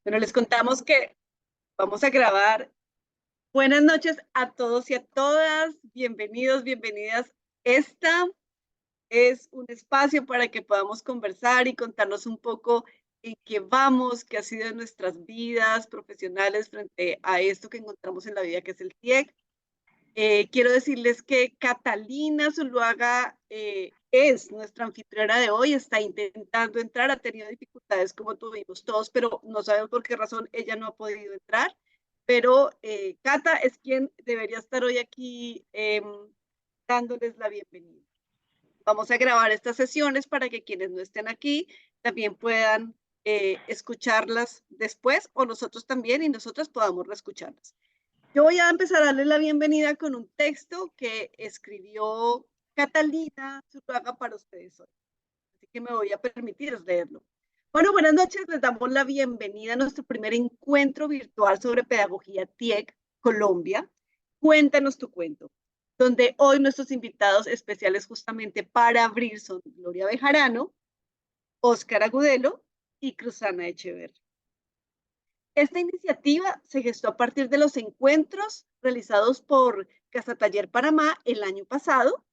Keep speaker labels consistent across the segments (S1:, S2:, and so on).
S1: Bueno, les contamos que vamos a grabar. Buenas noches a todos y a todas. Bienvenidos, bienvenidas. Esta es un espacio para que podamos conversar y contarnos un poco en qué vamos, qué ha sido en nuestras vidas profesionales frente a esto que encontramos en la vida, que es el TIEC. Quiero decirles que Catalina Zuluaga es nuestra anfitriona de hoy, está intentando entrar, ha tenido dificultades como tuvimos todos, pero no sabemos por qué razón ella no ha podido entrar. Pero Cata es quien debería estar hoy aquí dándoles la bienvenida. Vamos a grabar estas sesiones para que quienes no estén aquí también puedan escucharlas después o nosotros también y nosotras podamos reescucharlas. Yo voy a empezar a darle la bienvenida con un texto que escribió Catalina Zuluaga para ustedes hoy. Así que me voy a permitir leerlo. Bueno, buenas noches. Les damos la bienvenida a nuestro primer encuentro virtual sobre pedagogía TIEC Colombia. Cuéntanos tu cuento, donde hoy nuestros invitados especiales justamente para abrir son Gloria Bejarano, Óscar Agudelo y Cruzana Echeverri. Esta iniciativa se gestó a partir de los encuentros realizados por Casa Taller Panamá el año pasado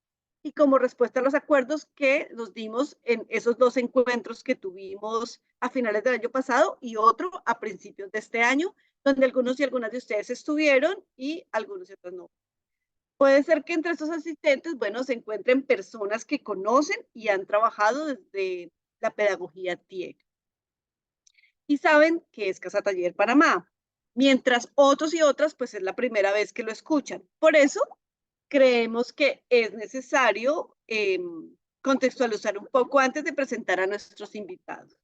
S1: y como respuesta a los acuerdos que nos dimos en esos dos encuentros que tuvimos a finales del año pasado y otro a principios de este año, donde algunos y algunas de ustedes estuvieron y algunos y otros no. Puede ser que entre estos asistentes, bueno, se encuentren personas que conocen y han trabajado desde la pedagogía TIEC y saben que es Casa Taller Panamá, mientras otros y otras pues es la primera vez que lo escuchan. Por eso creemos que es necesario contextualizar un poco antes de presentar a nuestros invitados.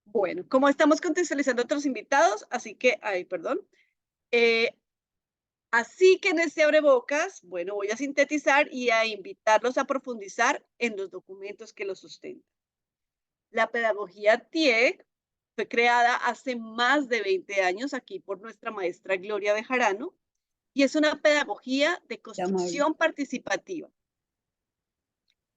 S1: Bueno, como estamos contextualizando a otros invitados, así que, ay, perdón, eh, así que en este abrebocas, bueno, voy a sintetizar y a invitarlos a profundizar en los documentos que lo sustentan. La pedagogía TIEC fue creada hace más de 20 años aquí por nuestra maestra Gloria Bejarano y es una pedagogía de construcción participativa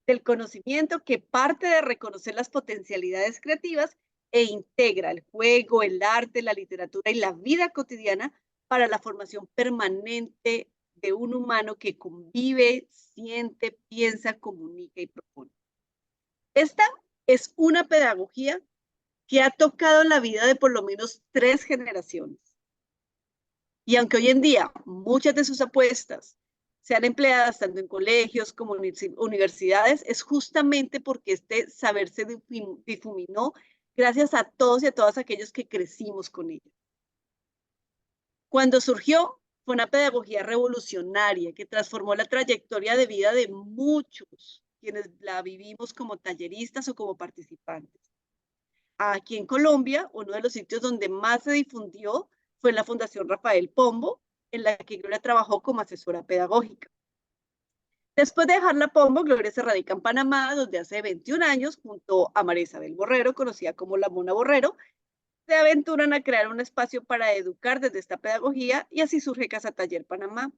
S1: del conocimiento que parte de reconocer las potencialidades creativas e integra el juego, el arte, la literatura y la vida cotidiana para la formación permanente de un humano que convive, siente, piensa, comunica y propone. Esta es una pedagogía que ha tocado la vida de por lo menos 3 generaciones. Y aunque hoy en día muchas de sus apuestas sean empleadas tanto en colegios como en universidades, es justamente porque este saber se difuminó gracias a todos y a todas aquellos que crecimos con ella. Cuando surgió, fue una pedagogía revolucionaria que transformó la trayectoria de vida de muchos quienes la vivimos como talleristas o como participantes. Aquí en Colombia, uno de los sitios donde más se difundió fue en la Fundación Rafael Pombo, en la que Gloria trabajó como asesora pedagógica. Después de dejar la Pombo, Gloria se radica en Panamá, donde hace 21 años, junto a María Isabel Borrero, conocida como la Mona Borrero, se aventuran a crear un espacio para educar desde esta pedagogía y así surge Casa Taller Panamá,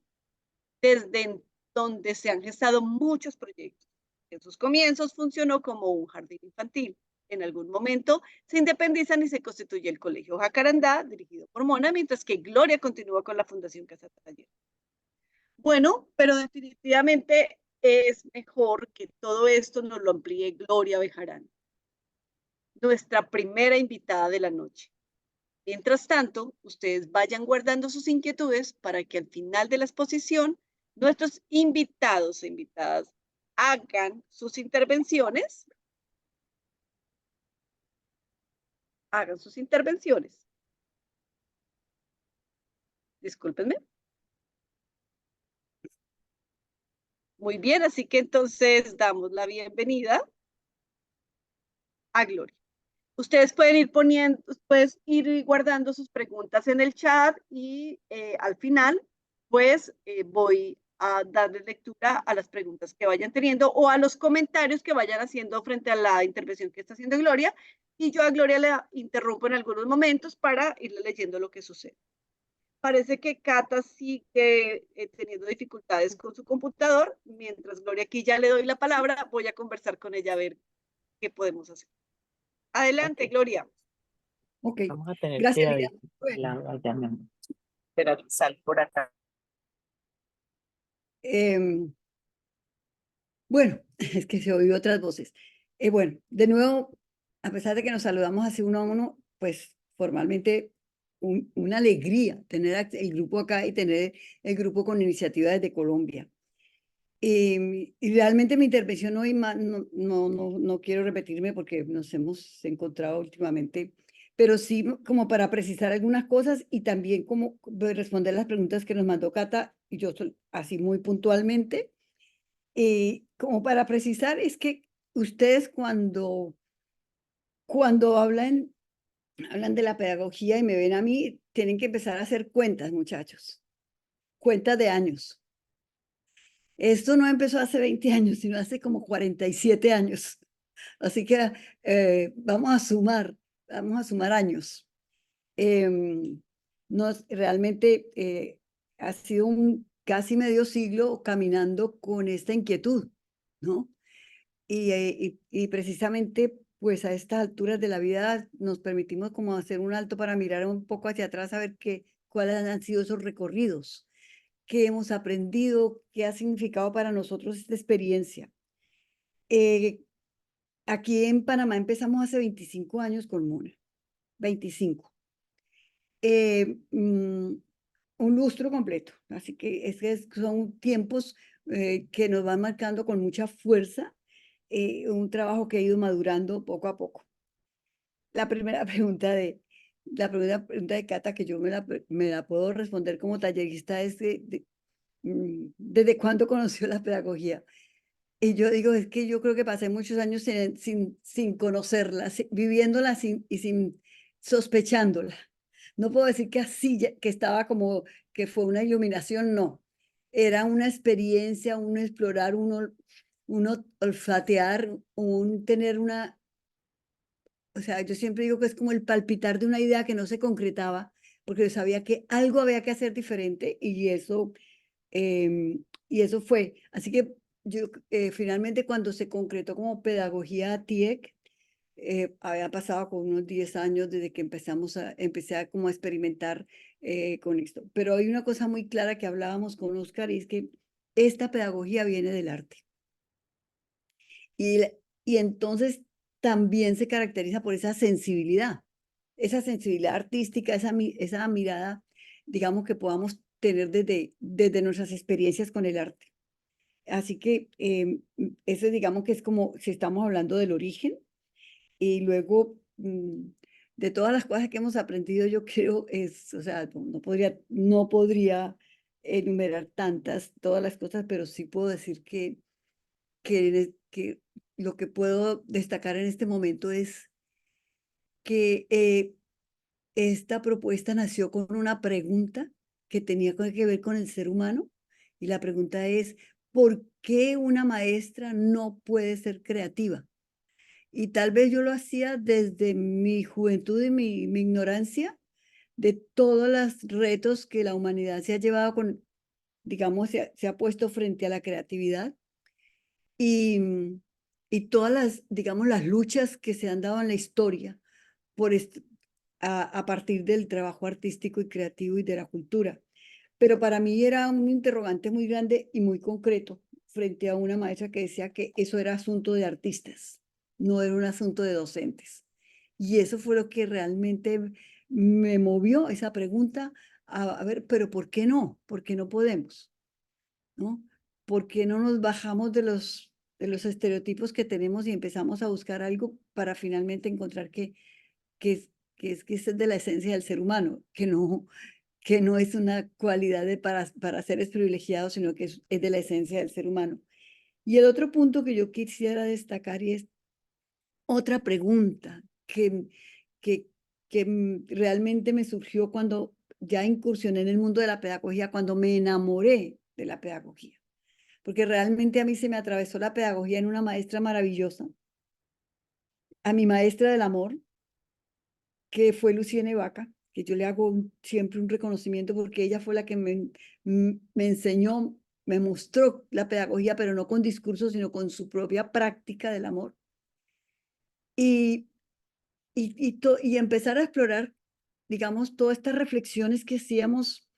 S1: desde donde se han gestado muchos proyectos. En sus comienzos funcionó como un jardín infantil. En algún momento se independizan y se constituye el Colegio Jacarandá, dirigido por Mona, mientras que Gloria continúa con la Fundación Casa Taller. Bueno, pero definitivamente es mejor que todo esto nos lo amplíe Gloria Bejarano, nuestra primera invitada de la noche. Mientras tanto, ustedes vayan guardando sus inquietudes para que al final de la exposición nuestros invitados e invitadas hagan sus intervenciones. Hagan sus intervenciones. Discúlpenme. Muy bien, así que entonces damos la bienvenida a Gloria. Ustedes pueden ir poniendo, puedes ir guardando sus preguntas en el chat y al final, pues voy a darle lectura a las preguntas que vayan teniendo o a los comentarios que vayan haciendo frente a la intervención que está haciendo Gloria. Y yo a Gloria le interrumpo en algunos momentos para irle leyendo lo que sucede. Parece que Cata sigue teniendo dificultades con su computador. Mientras Gloria aquí ya le doy la palabra, voy a conversar con ella a ver qué podemos hacer.
S2: Ok,
S1: Adelante, Gloria.
S3: Ok,
S2: vamos a tener
S3: gracias,
S2: cuidado.
S3: Liliana. Bueno,
S2: Espera, sal por acá.
S3: em, bueno, es que se oído otras voces. Bueno, de nuevo, a pesar de que nos saludamos así uno a uno, pues formalmente una alegría tener el grupo acá y tener el grupo con iniciativa desde Colombia. Y realmente mi intervención hoy no quiero repetirme porque nos hemos encontrado últimamente, pero sí como para precisar algunas cosas y también como responder las preguntas que nos mandó Cata, y yo así muy puntualmente. Como para precisar, es que ustedes cuando hablan de la pedagogía y me ven a mí, tienen que empezar a hacer cuentas, muchachos, cuentas de años. Esto no empezó hace 20 años, sino hace como 47 años. Así que vamos a sumar años. Realmente ha sido un casi medio siglo caminando con esta inquietud, ¿no? Y precisamente, pues a estas alturas de la vida nos permitimos como hacer un alto para mirar un poco hacia atrás a ver cuáles han sido esos recorridos, qué hemos aprendido, qué ha significado para nosotros esta experiencia. Eh, Aquí en Panamá empezamos hace 25 años con MUNA, 25. Eh, mm, un lustro completo, así que, son tiempos que nos van marcando con mucha fuerza, un trabajo que ha ido madurando poco a poco. La primera pregunta de Cata, que yo me la puedo responder como tallerista, es ¿desde cuándo conoció la pedagogía? Y yo digo, es que yo creo que pasé muchos años sin conocerla, viviéndola y sin sospechándola. No puedo decir que así, que estaba como que fue una iluminación, no. Era una experiencia, uno explorar, uno olfatear, tener una, o sea, yo siempre digo que es como el palpitar de una idea que no se concretaba, porque yo sabía que algo había que hacer diferente y eso fue. Así que yo finalmente cuando se concretó como pedagogía TIEC, había pasado con unos 10 años desde que empecé a como a experimentar con esto. Pero hay una cosa muy clara que hablábamos con Oscar y es que esta pedagogía viene del arte. Y, y entonces también se caracteriza por esa sensibilidad artística, esa mirada, digamos, que podamos tener desde nuestras experiencias con el arte. Así que eso digamos que es como si estamos hablando del origen y luego de todas las cosas que hemos aprendido, yo creo o sea, no podría enumerar todas las cosas, pero sí puedo decir que lo que puedo destacar en este momento es que esta propuesta nació con una pregunta que tenía que ver con el ser humano y la pregunta es, ¿por qué una maestra no puede ser creativa? Y tal vez yo lo hacía desde mi juventud y mi ignorancia de todos los retos que la humanidad se ha llevado digamos, se ha puesto frente a la creatividad y, y todas digamos, las luchas que se han dado en la historia por a partir del trabajo artístico y creativo y de la cultura. Pero para mí era un interrogante muy grande y muy concreto frente a una maestra que decía que eso era asunto de artistas, no era un asunto de docentes. Y eso fue lo que realmente me movió esa pregunta a ver, pero ¿por qué no? ¿Por qué no podemos? ¿No? ¿Por qué no nos bajamos de los estereotipos que tenemos y empezamos a buscar algo para finalmente encontrar que es, que es de la esencia del ser humano, que no es una cualidad para seres privilegiados, sino que es de la esencia del ser humano? Y el otro punto que yo quisiera destacar y es otra pregunta que, que realmente me surgió cuando ya incursioné en el mundo de la pedagogía, cuando me enamoré de la pedagogía, porque realmente a mí se me atravesó la pedagogía en una maestra maravillosa, a mi maestra del amor, que fue Luciene Vaca, que yo le hago siempre un reconocimiento porque ella fue la que me enseñó, me mostró la pedagogía, pero no con discursos, sino con su propia práctica del amor. Y empezar a explorar, digamos, todas estas reflexiones que hacíamos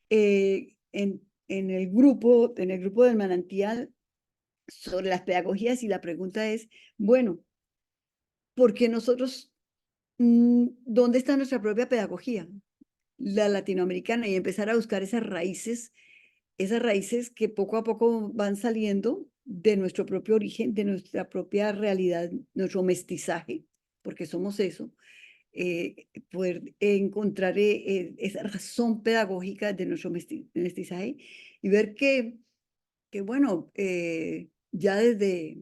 S3: en el grupo del manantial sobre las pedagogías, y la pregunta es, bueno, ¿por qué nosotros, dónde está nuestra propia pedagogía, la latinoamericana? Y empezar a buscar esas raíces que poco a poco van saliendo de nuestro propio origen, de nuestra propia realidad, nuestro mestizaje, porque somos eso, poder encontrar esa razón pedagógica de nuestro mestizaje y ver que bueno, ya desde,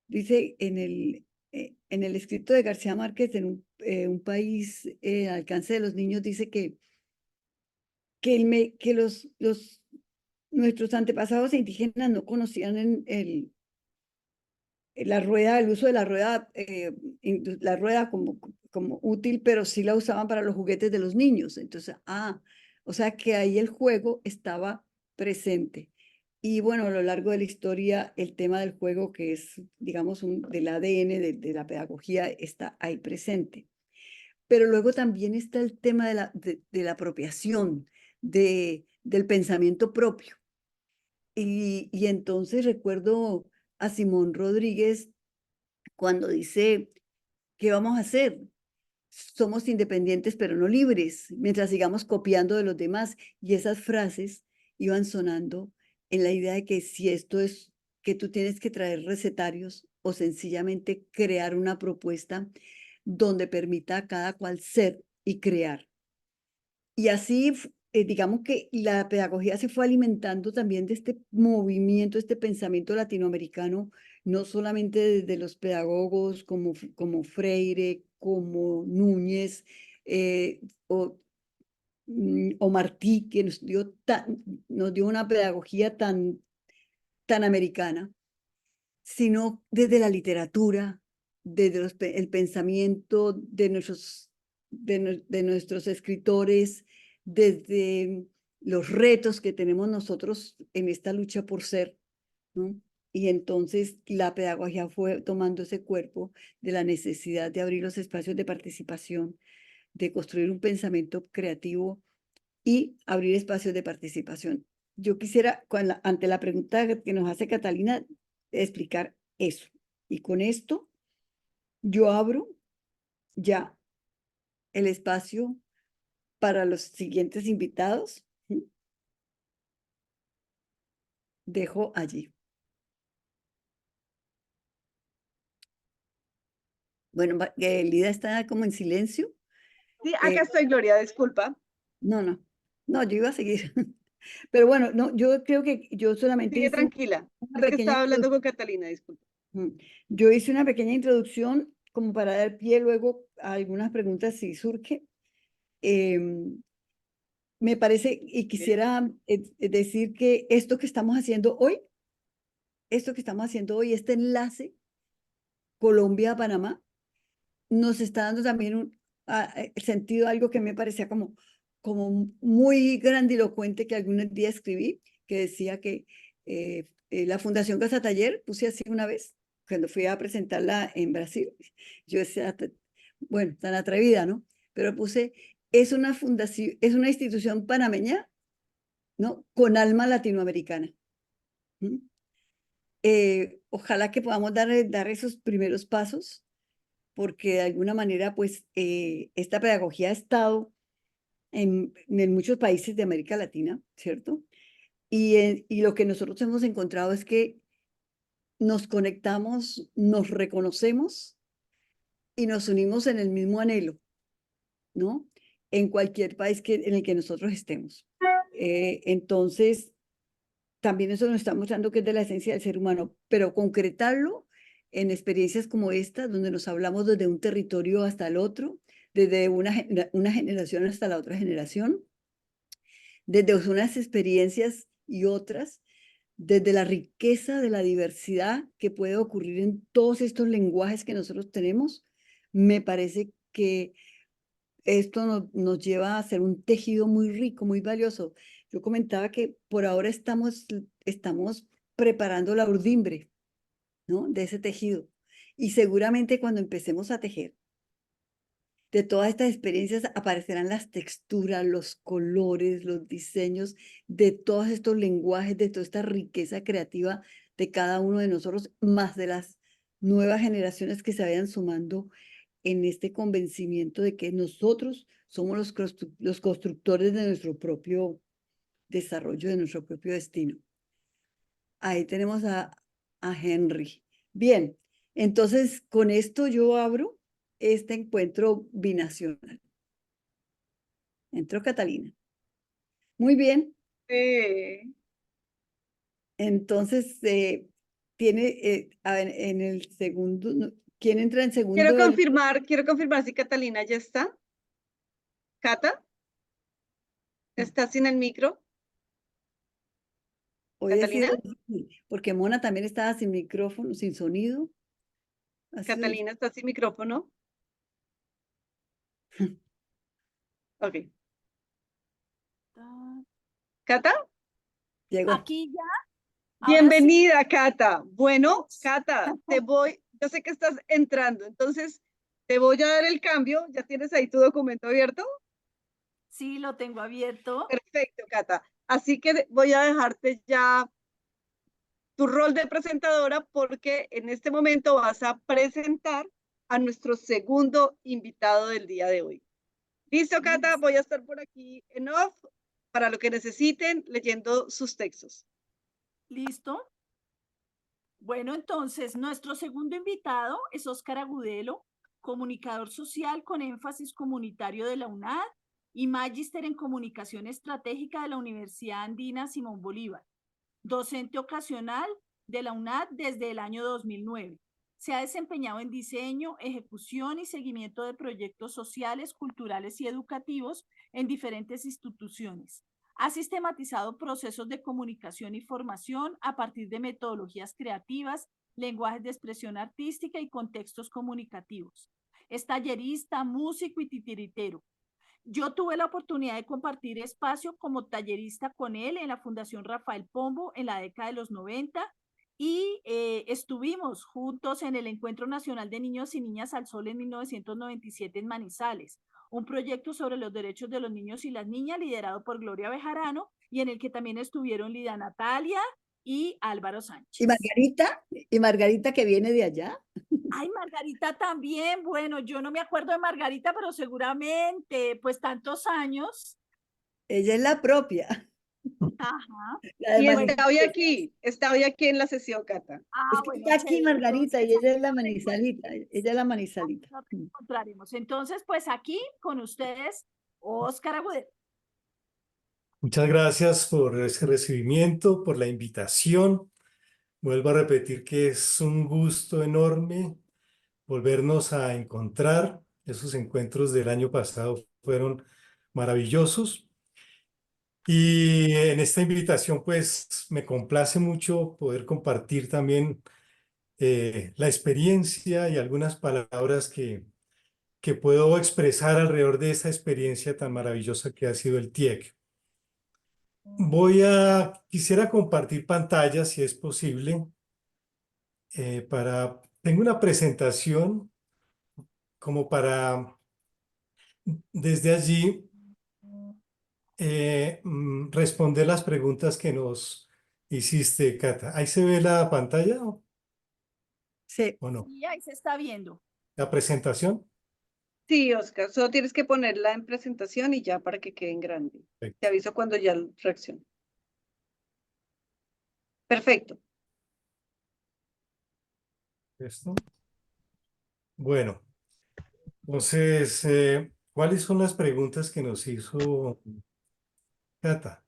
S3: dice en el escrito de García Márquez, en un país al alcance de los niños, dice que nuestros antepasados indígenas no conocían el uso de la rueda como útil, pero sí la usaban para los juguetes de los niños. Entonces, o sea que ahí el juego estaba presente. Y bueno, a lo largo de la historia, el tema del juego, que es, digamos, del ADN de la pedagogía, está ahí presente. Pero luego también está el tema de la apropiación, del pensamiento propio. Y entonces recuerdo a Simón Rodríguez cuando dice, ¿qué vamos a hacer? Somos independientes pero no libres, mientras sigamos copiando de los demás. Y esas frases iban sonando en la idea de que si esto es que tú tienes que traer recetarios o sencillamente crear una propuesta donde permita a cada cual ser y crear. Y así, digamos que la pedagogía se fue alimentando también de este movimiento, este pensamiento latinoamericano, no solamente desde los pedagogos como Freire, como Núñez, o Martí, que nos dio una pedagogía tan americana, sino desde la literatura, desde el pensamiento de nuestros escritores, desde los retos que tenemos nosotros en esta lucha por ser, ¿no? Y entonces la pedagogía fue tomando ese cuerpo de la necesidad de abrir los espacios de participación, de construir un pensamiento creativo y abrir espacios de participación. Yo quisiera, ante la pregunta que nos hace Catalina, explicar eso. Y con esto, yo abro ya el espacio para los siguientes invitados. Dejo allí. Bueno, Lida está como en silencio.
S1: Sí, acá estoy, Gloria, disculpa.
S3: No, yo iba a seguir. Pero bueno, no, yo creo que yo solamente
S1: Sigue
S3: hice
S1: tranquila.
S3: una
S1: Es que
S3: pequeña
S1: estaba hablando
S3: introducción.
S1: con Catalina, disculpa.
S3: Yo hice una pequeña introducción como para dar pie luego a algunas preguntas si surge. Me parece, y quisiera decir que esto que estamos haciendo hoy, este enlace Colombia-Panamá, nos está dando también el sentido de algo que me parecía como muy grandilocuente que algún día escribí, que decía que la Fundación Casa Taller, puse así una vez, cuando fui a presentarla en Brasil, yo decía, bueno, tan atrevida, ¿no? Pero puse, es una fundación, es una institución panameña, ¿no? Con alma latinoamericana. Ojalá que podamos dar esos primeros pasos, porque de alguna manera, pues, esta pedagogía ha estado en muchos países de América Latina, ¿cierto? Y lo que nosotros hemos encontrado es que nos conectamos, nos reconocemos y nos unimos en el mismo anhelo, ¿no? En cualquier país en el que nosotros estemos. Entonces, también eso nos está mostrando que es de la esencia del ser humano, pero concretarlo en experiencias como esta, donde nos hablamos desde un territorio hasta el otro, desde una generación hasta la otra generación, desde unas experiencias y otras, desde la riqueza de la diversidad que puede ocurrir en todos estos lenguajes que nosotros tenemos, me parece que esto nos lleva a hacer un tejido muy rico, muy valioso. Yo comentaba que por ahora estamos preparando la urdimbre, ¿no? De ese tejido. Y seguramente cuando empecemos a tejer, de todas estas experiencias aparecerán las texturas, los colores, los diseños de todos estos lenguajes, de toda esta riqueza creativa de cada uno de nosotros, más de las nuevas generaciones que se vayan sumando en este convencimiento de que nosotros somos los constructores de nuestro propio desarrollo, de nuestro propio destino. Ahí tenemos a Henry. Bien, entonces con esto yo abro este encuentro binacional. Entró Catalina. Muy bien. Entonces, a ver, en el segundo, ¿quién entra en segundo?
S1: Quiero confirmar si Catalina ya está. ¿Cata? ¿Estás sin el micro?
S3: Hoy
S1: ¿Catalina?
S3: Porque Mona también estaba sin micrófono, sin sonido.
S1: Catalina, ¿estás sin micrófono? Ok. ¿Cata?
S3: Llegó.
S2: Aquí ya.
S1: Bienvenida, sí. Cata. Bueno, Cata, yo sé que estás entrando, entonces te voy a dar el cambio. ¿Ya tienes ahí tu documento abierto?
S2: Sí, lo tengo abierto.
S1: Perfecto, Cata. Así que voy a dejarte ya tu rol de presentadora porque en este momento vas a presentar a nuestro segundo invitado del día de hoy. ¿Listo, Cata? Voy a estar por aquí en off para lo que necesiten leyendo sus textos.
S2: ¿Listo? Bueno, entonces nuestro segundo invitado es Óscar Agudelo, comunicador social con énfasis comunitario de la UNAD y magíster en comunicación estratégica de la Universidad Andina Simón Bolívar, docente ocasional de la UNAD desde el año 2009. Se ha desempeñado en diseño, ejecución y seguimiento de proyectos sociales, culturales y educativos en diferentes instituciones. Ha sistematizado procesos de comunicación y formación a partir de metodologías creativas, lenguajes de expresión artística y contextos comunicativos. Es tallerista, músico y titiritero. Yo tuve la oportunidad de compartir espacio como tallerista con él en la Fundación Rafael Pombo en la década de los 90 y estuvimos juntos en el Encuentro Nacional de Niños y Niñas al Sol en 1997 en Manizales, un proyecto sobre los derechos de los niños y las niñas liderado por Gloria Bejarano y en el que también estuvieron Lida Natalia y Álvaro Sánchez.
S3: ¿Y Margarita que viene de allá?
S2: Ay, Margarita también. Bueno, yo no me acuerdo de Margarita, pero seguramente, pues tantos años.
S3: Ella es la propia.
S2: Ajá.
S1: Y está hoy aquí en la sesión, Cata.
S3: Es que
S2: Bueno,
S3: está aquí
S2: chévere.
S3: Margarita
S2: Entonces,
S3: y ella es la manizalita. Ella es la manizalita.
S2: nos encontraremos. Entonces, pues aquí con ustedes, Óscar Agudelo.
S4: Muchas gracias por ese recibimiento, por la invitación. Vuelvo a repetir que es un gusto enorme volvernos a encontrar. Esos encuentros del año pasado fueron maravillosos. Y en esta invitación, pues me complace mucho poder compartir también la experiencia y algunas palabras que puedo expresar alrededor de esa experiencia tan maravillosa que ha sido el TIEC. Quisiera compartir pantalla, si es posible, tengo una presentación como para desde allí responder las preguntas que nos hiciste, Cata. ¿Ahí se ve la pantalla
S3: Sí.
S4: o no?
S2: Sí, ahí se está viendo.
S4: ¿La presentación?
S1: Sí, Oscar, solo tienes que ponerla en presentación y ya para que quede en grande.
S4: Perfecto.
S1: Te aviso cuando ya reaccione. Perfecto.
S4: ¿Esto? Bueno, entonces, ¿cuáles son las preguntas que nos hizo Cata?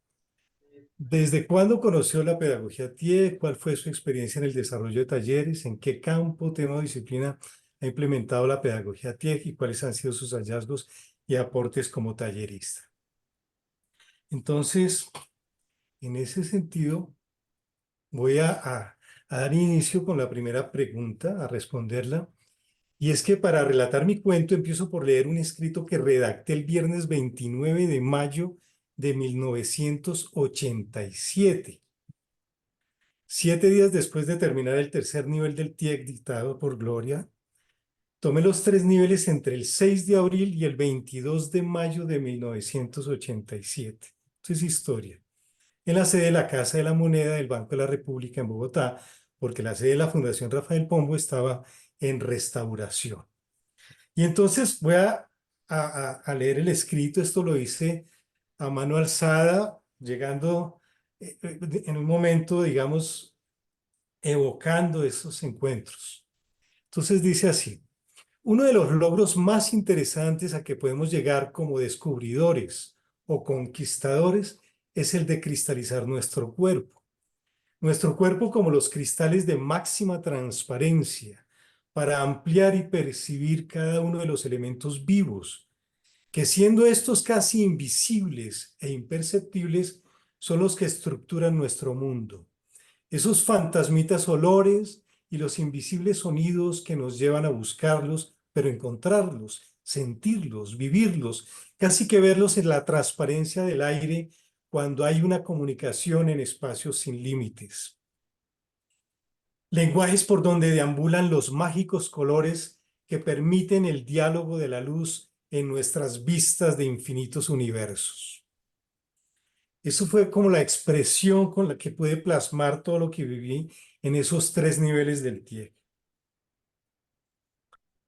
S4: ¿Desde cuándo conoció la pedagogía TIE? ¿Cuál fue su experiencia en el desarrollo de talleres? ¿En qué campo, tema o disciplina ha implementado la pedagogía TIE? ¿Y cuáles han sido sus hallazgos y aportes como tallerista? Entonces, en ese sentido, voy a dar inicio con la primera pregunta, a responderla. Y es que para relatar mi cuento empiezo por leer un escrito que redacté el viernes 29 de mayo de 1987. 7 días después de terminar el tercer nivel del TIEC dictado por Gloria, tomé los 3 niveles entre el 6 de abril y el 22 de mayo de 1987. Esto es historia. En la sede de la Casa de la Moneda del Banco de la República en Bogotá, porque la sede de la Fundación Rafael Pombo estaba en restauración. Y entonces voy a leer el escrito. Esto lo hice a mano alzada, llegando en un momento, digamos, evocando esos encuentros. Entonces dice así: uno de los logros más interesantes a que podemos llegar como descubridores o conquistadores es el de cristalizar nuestro cuerpo. Nuestro cuerpo como los cristales de máxima transparencia para ampliar y percibir cada uno de los elementos vivos, que siendo estos casi invisibles e imperceptibles, son los que estructuran nuestro mundo. Esos fantasmitas olores y los invisibles sonidos que nos llevan a buscarlos, pero encontrarlos, sentirlos, vivirlos, casi que verlos en la transparencia del aire cuando hay una comunicación en espacios sin límites. Lenguajes por donde deambulan los mágicos colores que permiten el diálogo de la luz en nuestras vistas de infinitos universos. Eso fue como la expresión con la que pude plasmar todo lo que viví en esos 3 niveles del TIEC.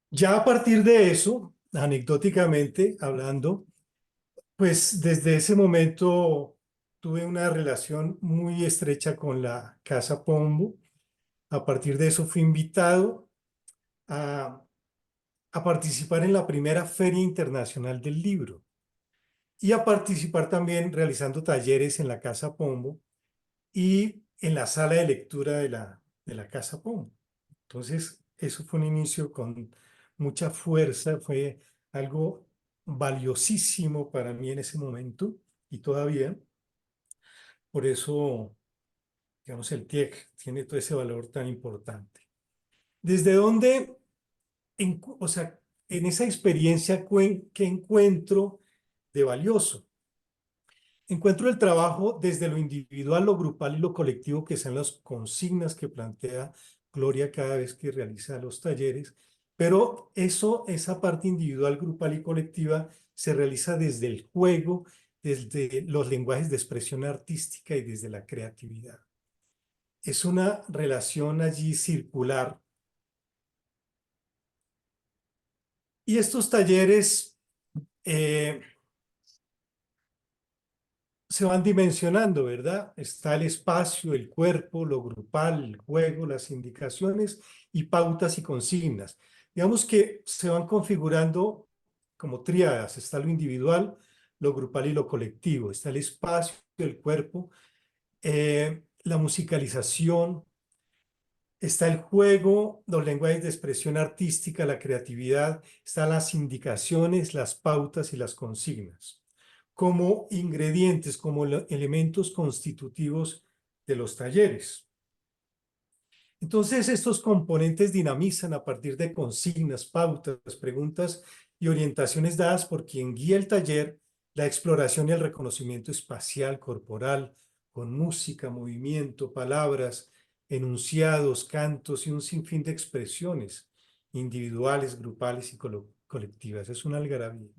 S4: Ya a partir de eso, anecdóticamente hablando, pues desde ese momento tuve una relación muy estrecha con la Casa Pombo. A partir de eso fui invitado a participar en la primera Feria Internacional del Libro y a participar también realizando talleres en la Casa Pombo y en la sala de lectura de la Casa Pombo. Entonces, eso fue un inicio con mucha fuerza, fue algo valiosísimo para mí en ese momento y todavía. Por eso, digamos, el TIEC tiene todo ese valor tan importante. ¿Desde dónde, o sea, en esa experiencia, qué encuentro de valioso? Encuentro el trabajo desde lo individual, lo grupal y lo colectivo, que son las consignas que plantea Gloria cada vez que realiza los talleres, pero esa parte individual, grupal y colectiva se realiza desde el juego, desde los lenguajes de expresión artística y desde la creatividad. Es una relación allí circular. Y estos talleres se van dimensionando, ¿verdad? Está el espacio, el cuerpo, lo grupal, el juego, las indicaciones y pautas y consignas. Digamos que se van configurando como tríadas. Está lo individual, lo grupal y lo colectivo. Está el espacio, el cuerpo, la musicalización. Está el juego, los lenguajes de expresión artística, la creatividad. Están las indicaciones, las pautas y las consignas como ingredientes, como elementos constitutivos de los talleres. Entonces, estos componentes dinamizan a partir de consignas, pautas, preguntas y orientaciones dadas por quien guía el taller, la exploración y el reconocimiento espacial, corporal, con música, movimiento, palabras, enunciados, cantos y un sinfín de expresiones individuales, grupales y colectivas. Es una algarabía.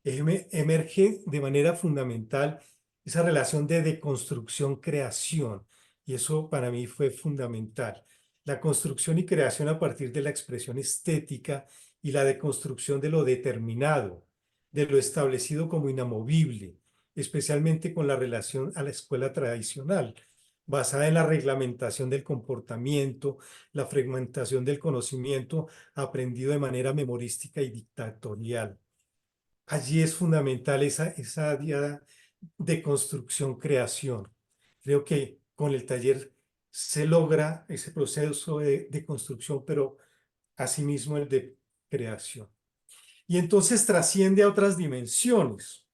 S4: Emerge de manera fundamental esa relación de deconstrucción-creación, y eso para mí fue fundamental. La construcción y creación a partir de la expresión estética y la deconstrucción de lo determinado, de lo establecido como inamovible, especialmente con la relación a la escuela tradicional, basada en la reglamentación del comportamiento, la fragmentación del conocimiento aprendido de manera memorística y dictatorial. Allí es fundamental esa diada de construcción-creación. Creo que con el taller se logra ese proceso de construcción, pero asimismo el de creación. Y entonces trasciende a otras dimensiones,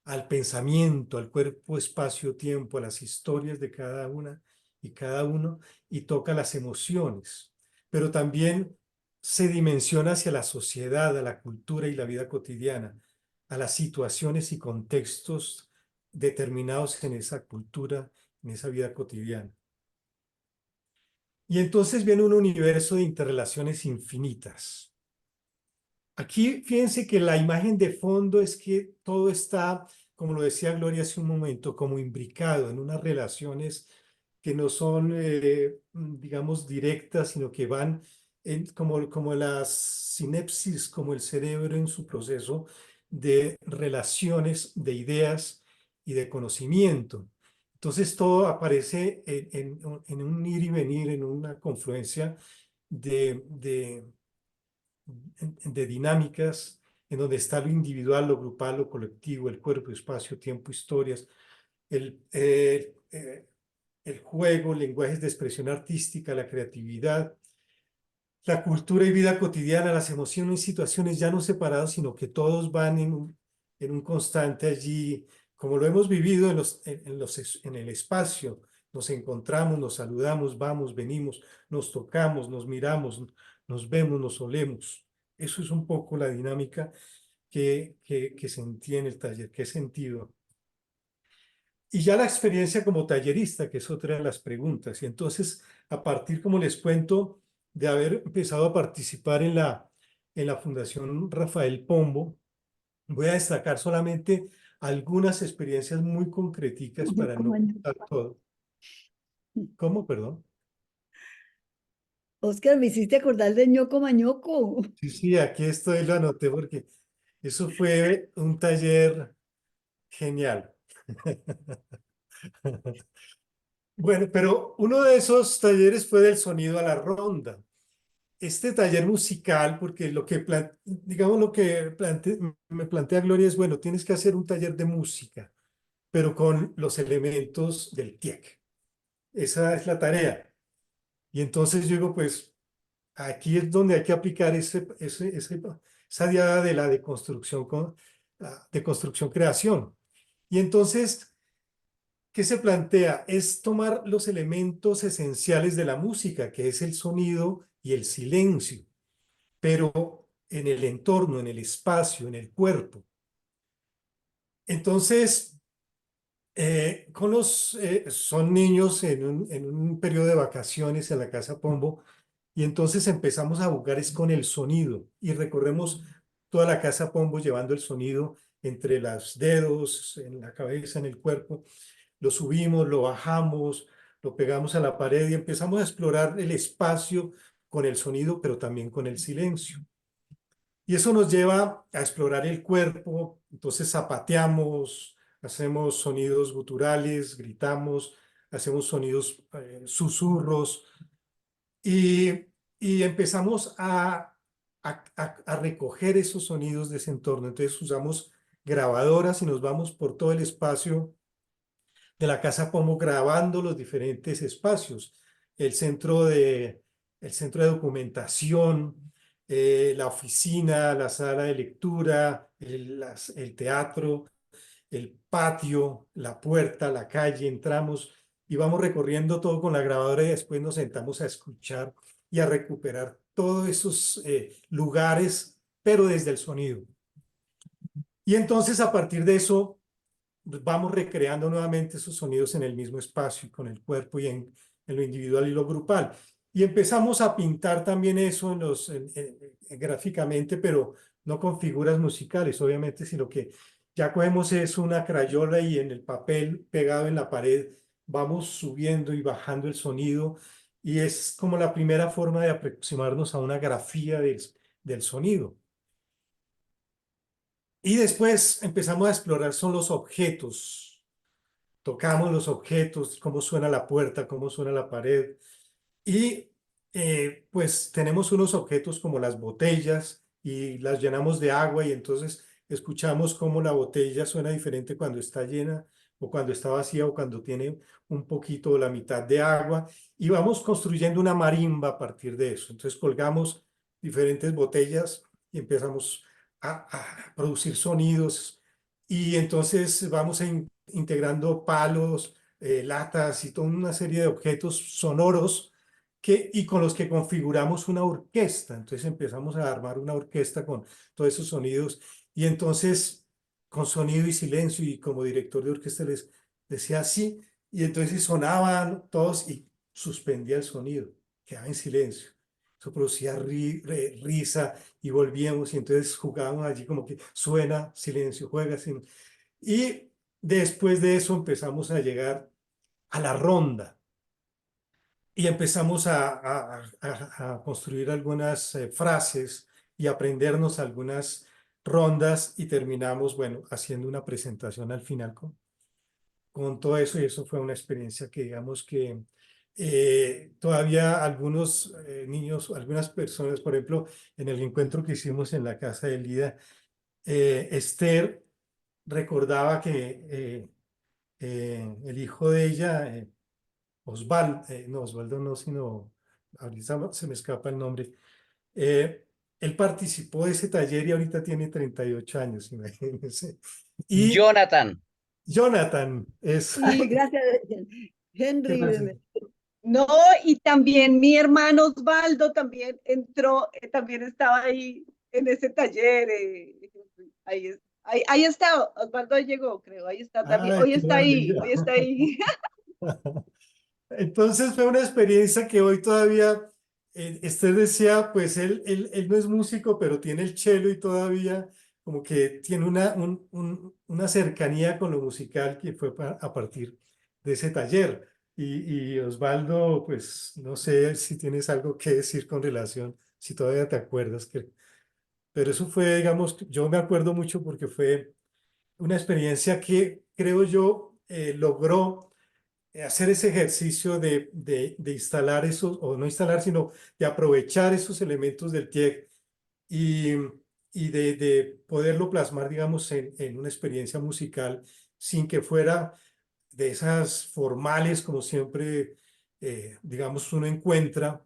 S4: al pensamiento, al cuerpo, espacio, tiempo, a las historias de cada una y cada uno, y toca las emociones, pero también se dimensiona hacia la sociedad, a la cultura y la vida cotidiana, a las situaciones y contextos determinados en esa cultura, en esa vida cotidiana. Y entonces viene un universo de interrelaciones infinitas. Aquí fíjense que la imagen de fondo es que todo está, como lo decía Gloria hace un momento, como imbricado en unas relaciones que no son, digamos, directas, sino que van como las sinapsis, como el cerebro en su proceso de relaciones, de ideas y de conocimiento. Entonces todo aparece en un ir y venir, en una confluencia de dinámicas en donde está lo individual, lo grupal, lo colectivo, el cuerpo, espacio, tiempo, historias, el juego, lenguajes de expresión artística, la creatividad, la cultura y vida cotidiana, las emociones y situaciones ya no separados, sino que todos van en un constante allí, como lo hemos vivido en el espacio. Nos encontramos, nos saludamos, vamos, venimos, nos tocamos, nos miramos, nos vemos, nos olemos. Eso es un poco la dinámica que sentí en el taller, que he sentido. Y ya la experiencia como tallerista, que es otra de las preguntas. Y entonces, a partir, como les cuento, de haber empezado a participar en la Fundación Rafael Pombo, voy a destacar solamente algunas experiencias muy concreticas para no contar todo. ¿Cómo? Perdón.
S3: Oscar, me hiciste acordar de ñoco mañoco.
S4: Sí, sí, aquí estoy, lo anoté porque eso fue un taller genial. Bueno, pero uno de esos talleres fue del sonido a la ronda. Este taller musical, porque digamos lo que me plantea Gloria es, bueno, tienes que hacer un taller de música, pero con los elementos del TIEC. Esa es la tarea. Y entonces yo digo, pues aquí es donde hay que aplicar esa diada de la deconstrucción-creación. Y entonces, ¿qué se plantea? Es tomar los elementos esenciales de la música, que es el sonido y el silencio, pero en el entorno, en el espacio, en el cuerpo. Entonces, son niños en un periodo de vacaciones en la Casa Pombo, y entonces empezamos a jugar es con el sonido, y recorremos toda la Casa Pombo llevando el sonido entre los dedos, en la cabeza, en el cuerpo. Lo subimos, lo bajamos, lo pegamos a la pared y empezamos a explorar el espacio con el sonido, pero también con el silencio. Y eso nos lleva a explorar el cuerpo, entonces zapateamos, hacemos sonidos guturales, gritamos, hacemos sonidos, susurros, y, y empezamos a recoger esos sonidos de ese entorno. Entonces usamos grabadoras y nos vamos por todo el espacio de la Casa Pombo grabando los diferentes espacios, el centro de, el centro de documentación, la oficina, la sala de lectura, el teatro, el patio, la puerta, la calle, entramos y vamos recorriendo todo con la grabadora y después nos sentamos a escuchar y a recuperar todos esos lugares, pero desde el sonido. Y entonces a partir de eso vamos recreando nuevamente esos sonidos en el mismo espacio, con el cuerpo y en lo individual y lo grupal. Y empezamos a pintar también eso gráficamente, pero no con figuras musicales, obviamente, sino que ya cogemos es una crayola y en el papel pegado en la pared vamos subiendo y bajando el sonido, y es como la primera forma de aproximarnos a una grafía del sonido. Y después empezamos a explorar son los objetos. Tocamos los objetos, cómo suena la puerta, cómo suena la pared. Y pues tenemos unos objetos como las botellas y las llenamos de agua y entonces escuchamos cómo la botella suena diferente cuando está llena o cuando está vacía o cuando tiene un poquito o la mitad de agua, y vamos construyendo una marimba a partir de eso. Entonces colgamos diferentes botellas y empezamos a producir sonidos, y entonces vamos integrando palos, latas y toda una serie de objetos sonoros y con los que configuramos una orquesta. Entonces empezamos a armar una orquesta con todos esos sonidos y entonces con sonido y silencio, y como director de orquesta les decía así, y entonces sonaban todos y suspendía el sonido, quedaba en silencio. Eso producía risa y volvíamos y entonces jugábamos allí como que suena, silencio, juega, silencio. Y después de eso empezamos a llegar a la ronda y empezamos a construir algunas frases y aprendernos algunas rondas y terminamos, bueno, haciendo una presentación al final con todo eso, y eso fue una experiencia que digamos que todavía algunos niños, algunas personas, por ejemplo, en el encuentro que hicimos en la casa de Lida, Esther recordaba que el hijo de ella, Osvaldo, no, Osvaldo no, sino, ahorita se me escapa el nombre, él participó de ese taller y ahorita tiene 38 años, imagínense. Y
S5: Jonathan.
S4: Jonathan es...
S3: Sí, gracias, Henry.
S1: No, y también mi hermano Osvaldo también entró, también estaba ahí en ese taller. Ahí está, Osvaldo llegó, creo, ahí está también.
S4: Ay,
S1: Hoy
S4: qué
S1: está ahí,
S4: maravilla.
S1: hoy está ahí.
S4: Entonces fue una experiencia que hoy todavía, Esther decía, pues él no es músico, pero tiene el cello y todavía como que tiene una cercanía con lo musical que fue a partir de ese taller. Y Osvaldo, pues no sé si tienes algo que decir con relación, si todavía te acuerdas, pero eso fue, digamos, yo me acuerdo mucho porque fue una experiencia que creo yo logró hacer ese ejercicio de instalar esos, o no instalar, sino de aprovechar esos elementos del TIEC y, y de poderlo plasmar, digamos, en una experiencia musical sin que fuera de esas formales, como siempre, digamos, uno encuentra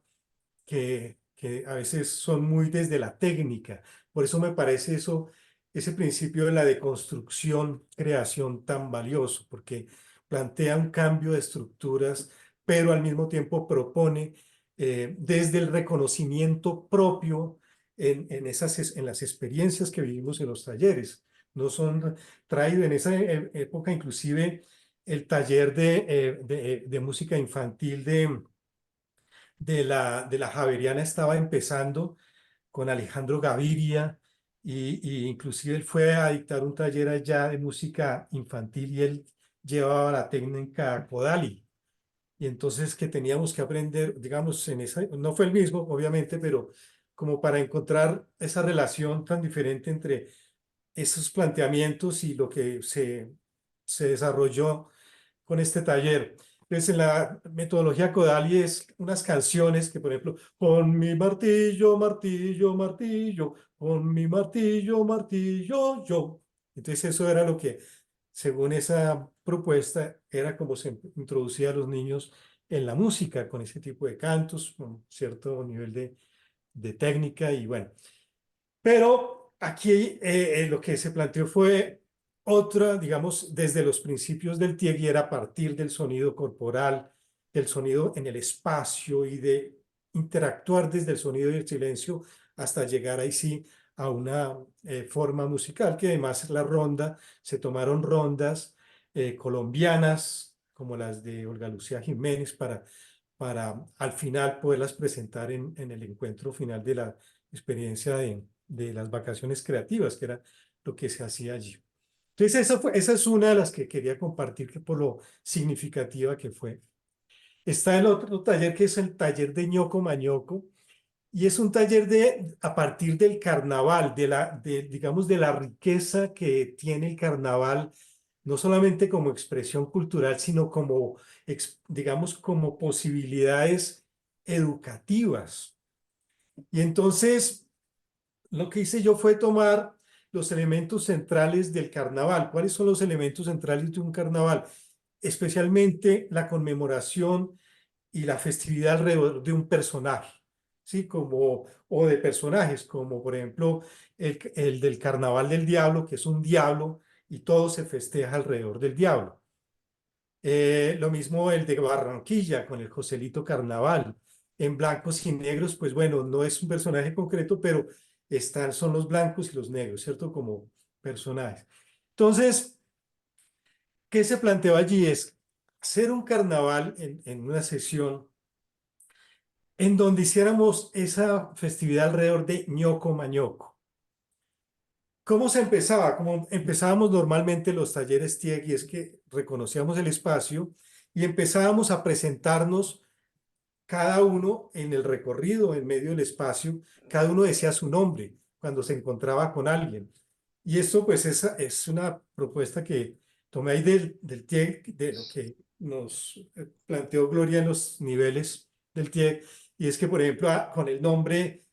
S4: que a veces son muy desde la técnica. Por eso me parece eso, ese principio de la deconstrucción, creación tan valioso, porque plantea un cambio de estructuras, pero al mismo tiempo propone desde el reconocimiento propio en las experiencias que vivimos en los talleres. No son traído en esa época, inclusive el taller de música infantil de la Javeriana estaba empezando con Alejandro Gaviria y inclusive él fue a dictar un taller allá de música infantil y él llevaba la técnica Kodali. Y entonces que teníamos que aprender, digamos, no fue el mismo, obviamente, pero como para encontrar esa relación tan diferente entre esos planteamientos y lo que se desarrolló con este taller. Entonces, en la metodología Kodali es unas canciones que, por ejemplo, con mi martillo, martillo, martillo, con mi martillo, martillo, yo. Entonces, eso era lo que, según esa propuesta, era como se introducía a los niños en la música, con ese tipo de cantos, con cierto nivel de técnica y bueno. Pero aquí lo que se planteó fue otra, digamos, desde los principios del TIEG, y era a partir del sonido corporal, del sonido en el espacio y de interactuar desde el sonido y el silencio hasta llegar ahí sí a una forma musical, que además es la ronda, se tomaron rondas colombianas como las de Olga Lucía Jiménez para al final poderlas presentar en el encuentro final de la experiencia de las vacaciones creativas, que era lo que se hacía allí. Entonces, esa es una de las que quería compartir, que por lo significativa que fue. Está el otro taller, que es el taller de ñoco mañoco, y es un taller a partir del carnaval, digamos, de la riqueza que tiene el carnaval, no solamente como expresión cultural, sino como, digamos, como posibilidades educativas. Y entonces, lo que hice yo fue tomar los elementos centrales del carnaval. ¿Cuáles son los elementos centrales de un carnaval? Especialmente la conmemoración y la festividad alrededor de un personaje, ¿sí? O de personajes, como por ejemplo el del Carnaval del Diablo, que es un diablo y todo se festeja alrededor del diablo. Lo mismo el de Barranquilla con el Joselito Carnaval. en blancos y negros, pues bueno, no es un personaje concreto, pero son los blancos y los negros, ¿cierto? Como personajes. Entonces, ¿qué se planteó allí? Es hacer un carnaval en una sesión en donde hiciéramos esa festividad alrededor de ñoco mañoco. ¿Cómo se empezaba? Como empezábamos normalmente los talleres TIEC, y es que reconocíamos el espacio y empezábamos a presentarnos cada uno en el recorrido, en medio del espacio, cada uno decía su nombre cuando se encontraba con alguien. Y esto pues es una propuesta que tomé ahí del TIEC, de lo que nos planteó Gloria en los niveles del TIEC, y es que, por ejemplo, con el nombre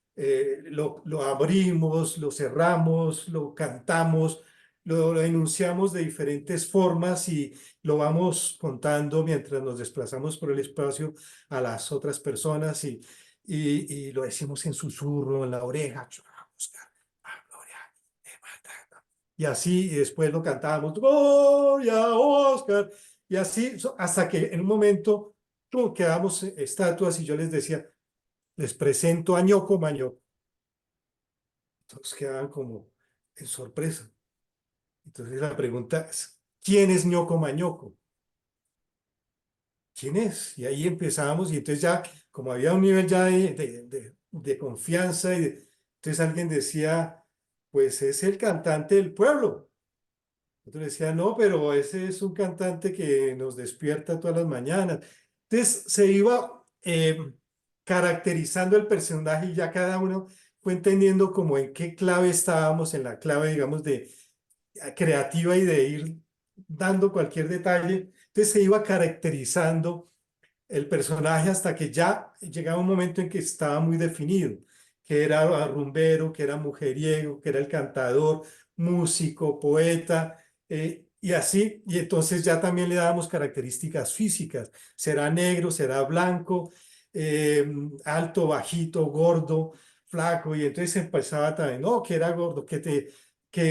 S4: lo abrimos, lo cerramos, lo cantamos, lo enunciamos de diferentes formas y lo vamos contando mientras nos desplazamos por el espacio a las otras personas y lo decimos en susurro, en la oreja. Oscar, Gloria, y así, y después lo cantábamos, Gloria, Oscar, y así, hasta que en un momento quedamos estatuas y yo les decía, les presento a ñoco mañoco. Todos quedaban como en sorpresa. Entonces la pregunta es, ¿quién es ñoco mañoco? ¿Quién es? Y ahí empezábamos y entonces ya, como había un nivel ya de confianza, entonces alguien decía, pues es el cantante del pueblo. Otro decía, no, pero ese es un cantante que nos despierta todas las mañanas. Entonces se iba caracterizando el personaje y ya cada uno fue entendiendo como en qué clave estábamos, en la clave, digamos, de creativa y de ir dando cualquier detalle. Entonces se iba caracterizando el personaje hasta que ya llegaba un momento en que estaba muy definido, que era rumbero, que era mujeriego, que era el cantador, músico, poeta, y así, y entonces ya también le dábamos características físicas, será negro, será blanco, alto, bajito, gordo, flaco, y entonces empezaba también, no, que era gordo, que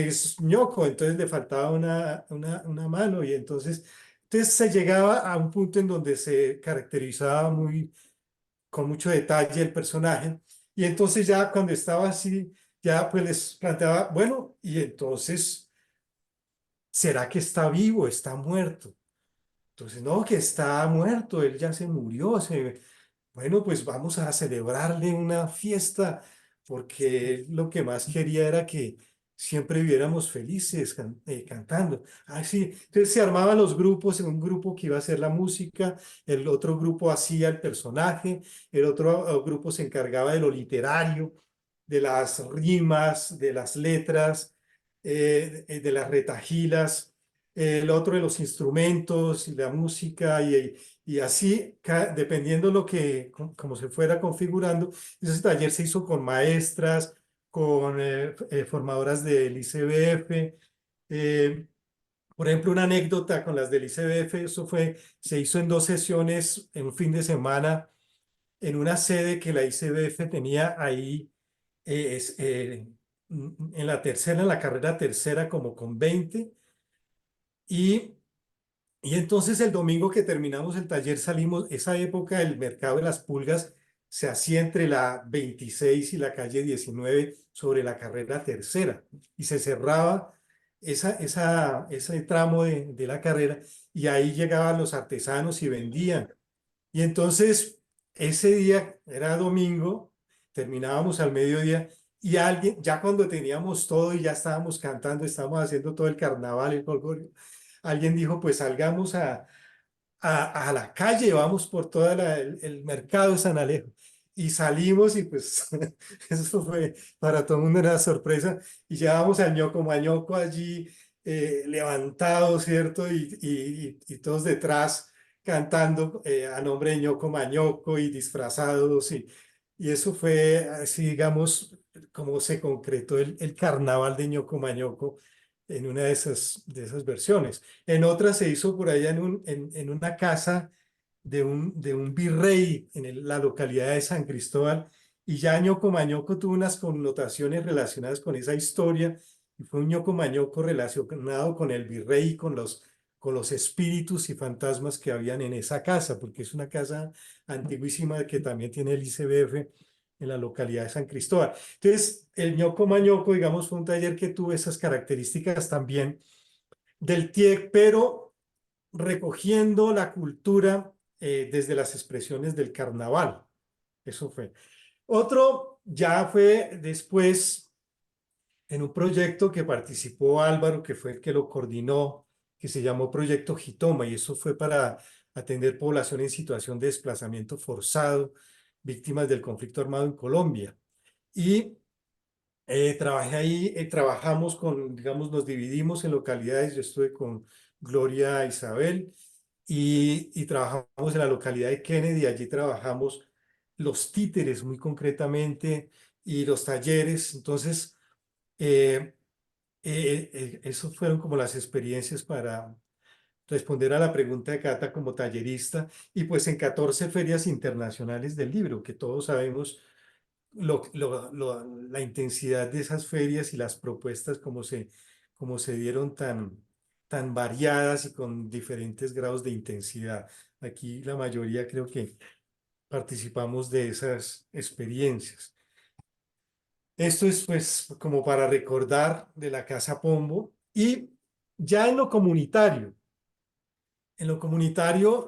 S4: es ñoco, entonces le faltaba una mano, y entonces se llegaba a un punto en donde se caracterizaba con mucho detalle el personaje, y entonces ya cuando estaba así, ya pues les planteaba, bueno, y entonces, ¿será que está vivo, está muerto? Entonces, no, que está muerto, él ya se murió, bueno, pues vamos a celebrarle una fiesta, porque él lo que más quería era que siempre viviéramos felices cantando. Ah, sí. Entonces se armaban los grupos, un grupo que iba a hacer la música, el otro grupo hacía el personaje, el otro grupo se encargaba de lo literario, de las rimas, de las letras, de las retahilas, el otro de los instrumentos y la música y así, dependiendo lo que, como se fuera configurando, ese taller se hizo con maestras, con formadoras del ICBF. Por ejemplo, una anécdota con las del ICBF, se hizo en 2 sesiones, en un fin de semana, en una sede que la ICBF tenía ahí, en la tercera, en la carrera tercera, como con 20, y entonces el domingo que terminamos el taller salimos, esa época el mercado de las pulgas se hacía entre la 26 y la calle 19 sobre la carrera tercera y se cerraba ese tramo de la carrera y ahí llegaban los artesanos y vendían. Y entonces ese día era domingo, terminábamos al mediodía y alguien, ya cuando teníamos todo y ya estábamos cantando, estábamos haciendo todo el carnaval, el folclore, alguien dijo, pues salgamos a la calle, vamos por todo el mercado de San Alejo. Y salimos y pues eso fue para todo el mundo una sorpresa. Y llevábamos al ñoco mañoco allí levantado, ¿cierto? Y todos detrás cantando a nombre de ñoco mañoco y disfrazados. Y eso fue así, digamos, como se concretó el carnaval de ñoco mañoco en una de esas versiones. En otra se hizo por allá en una casa de un virrey en la localidad de San Cristóbal, y ya ñoco mañoco tuvo unas connotaciones relacionadas con esa historia, y fue un ñoco mañoco relacionado con el virrey y con los espíritus y fantasmas que habían en esa casa, porque es una casa antiguísima que también tiene el ICBF en la localidad de San Cristóbal. Entonces, el ñoco mañoco, digamos, fue un taller que tuvo esas características también del TIEC, pero recogiendo la cultura desde las expresiones del carnaval. Eso fue. Otro ya fue después en un proyecto que participó Álvaro, que fue el que lo coordinó, que se llamó Proyecto Jitoma, y eso fue para atender población en situación de desplazamiento forzado, víctimas del conflicto armado en Colombia. Y trabajé ahí, trabajamos con, digamos, nos dividimos en localidades. Yo estuve con Gloria Isabel y trabajamos en la localidad de Kennedy. Allí trabajamos los títeres muy concretamente y los talleres. Entonces, eso fueron como las experiencias para responder a la pregunta de Cata como tallerista, y pues en 14 ferias internacionales del libro, que todos sabemos la intensidad de esas ferias y las propuestas como se dieron tan variadas y con diferentes grados de intensidad. Aquí la mayoría creo que participamos de esas experiencias. Esto es pues como para recordar de la Casa Pombo. Y ya en lo comunitario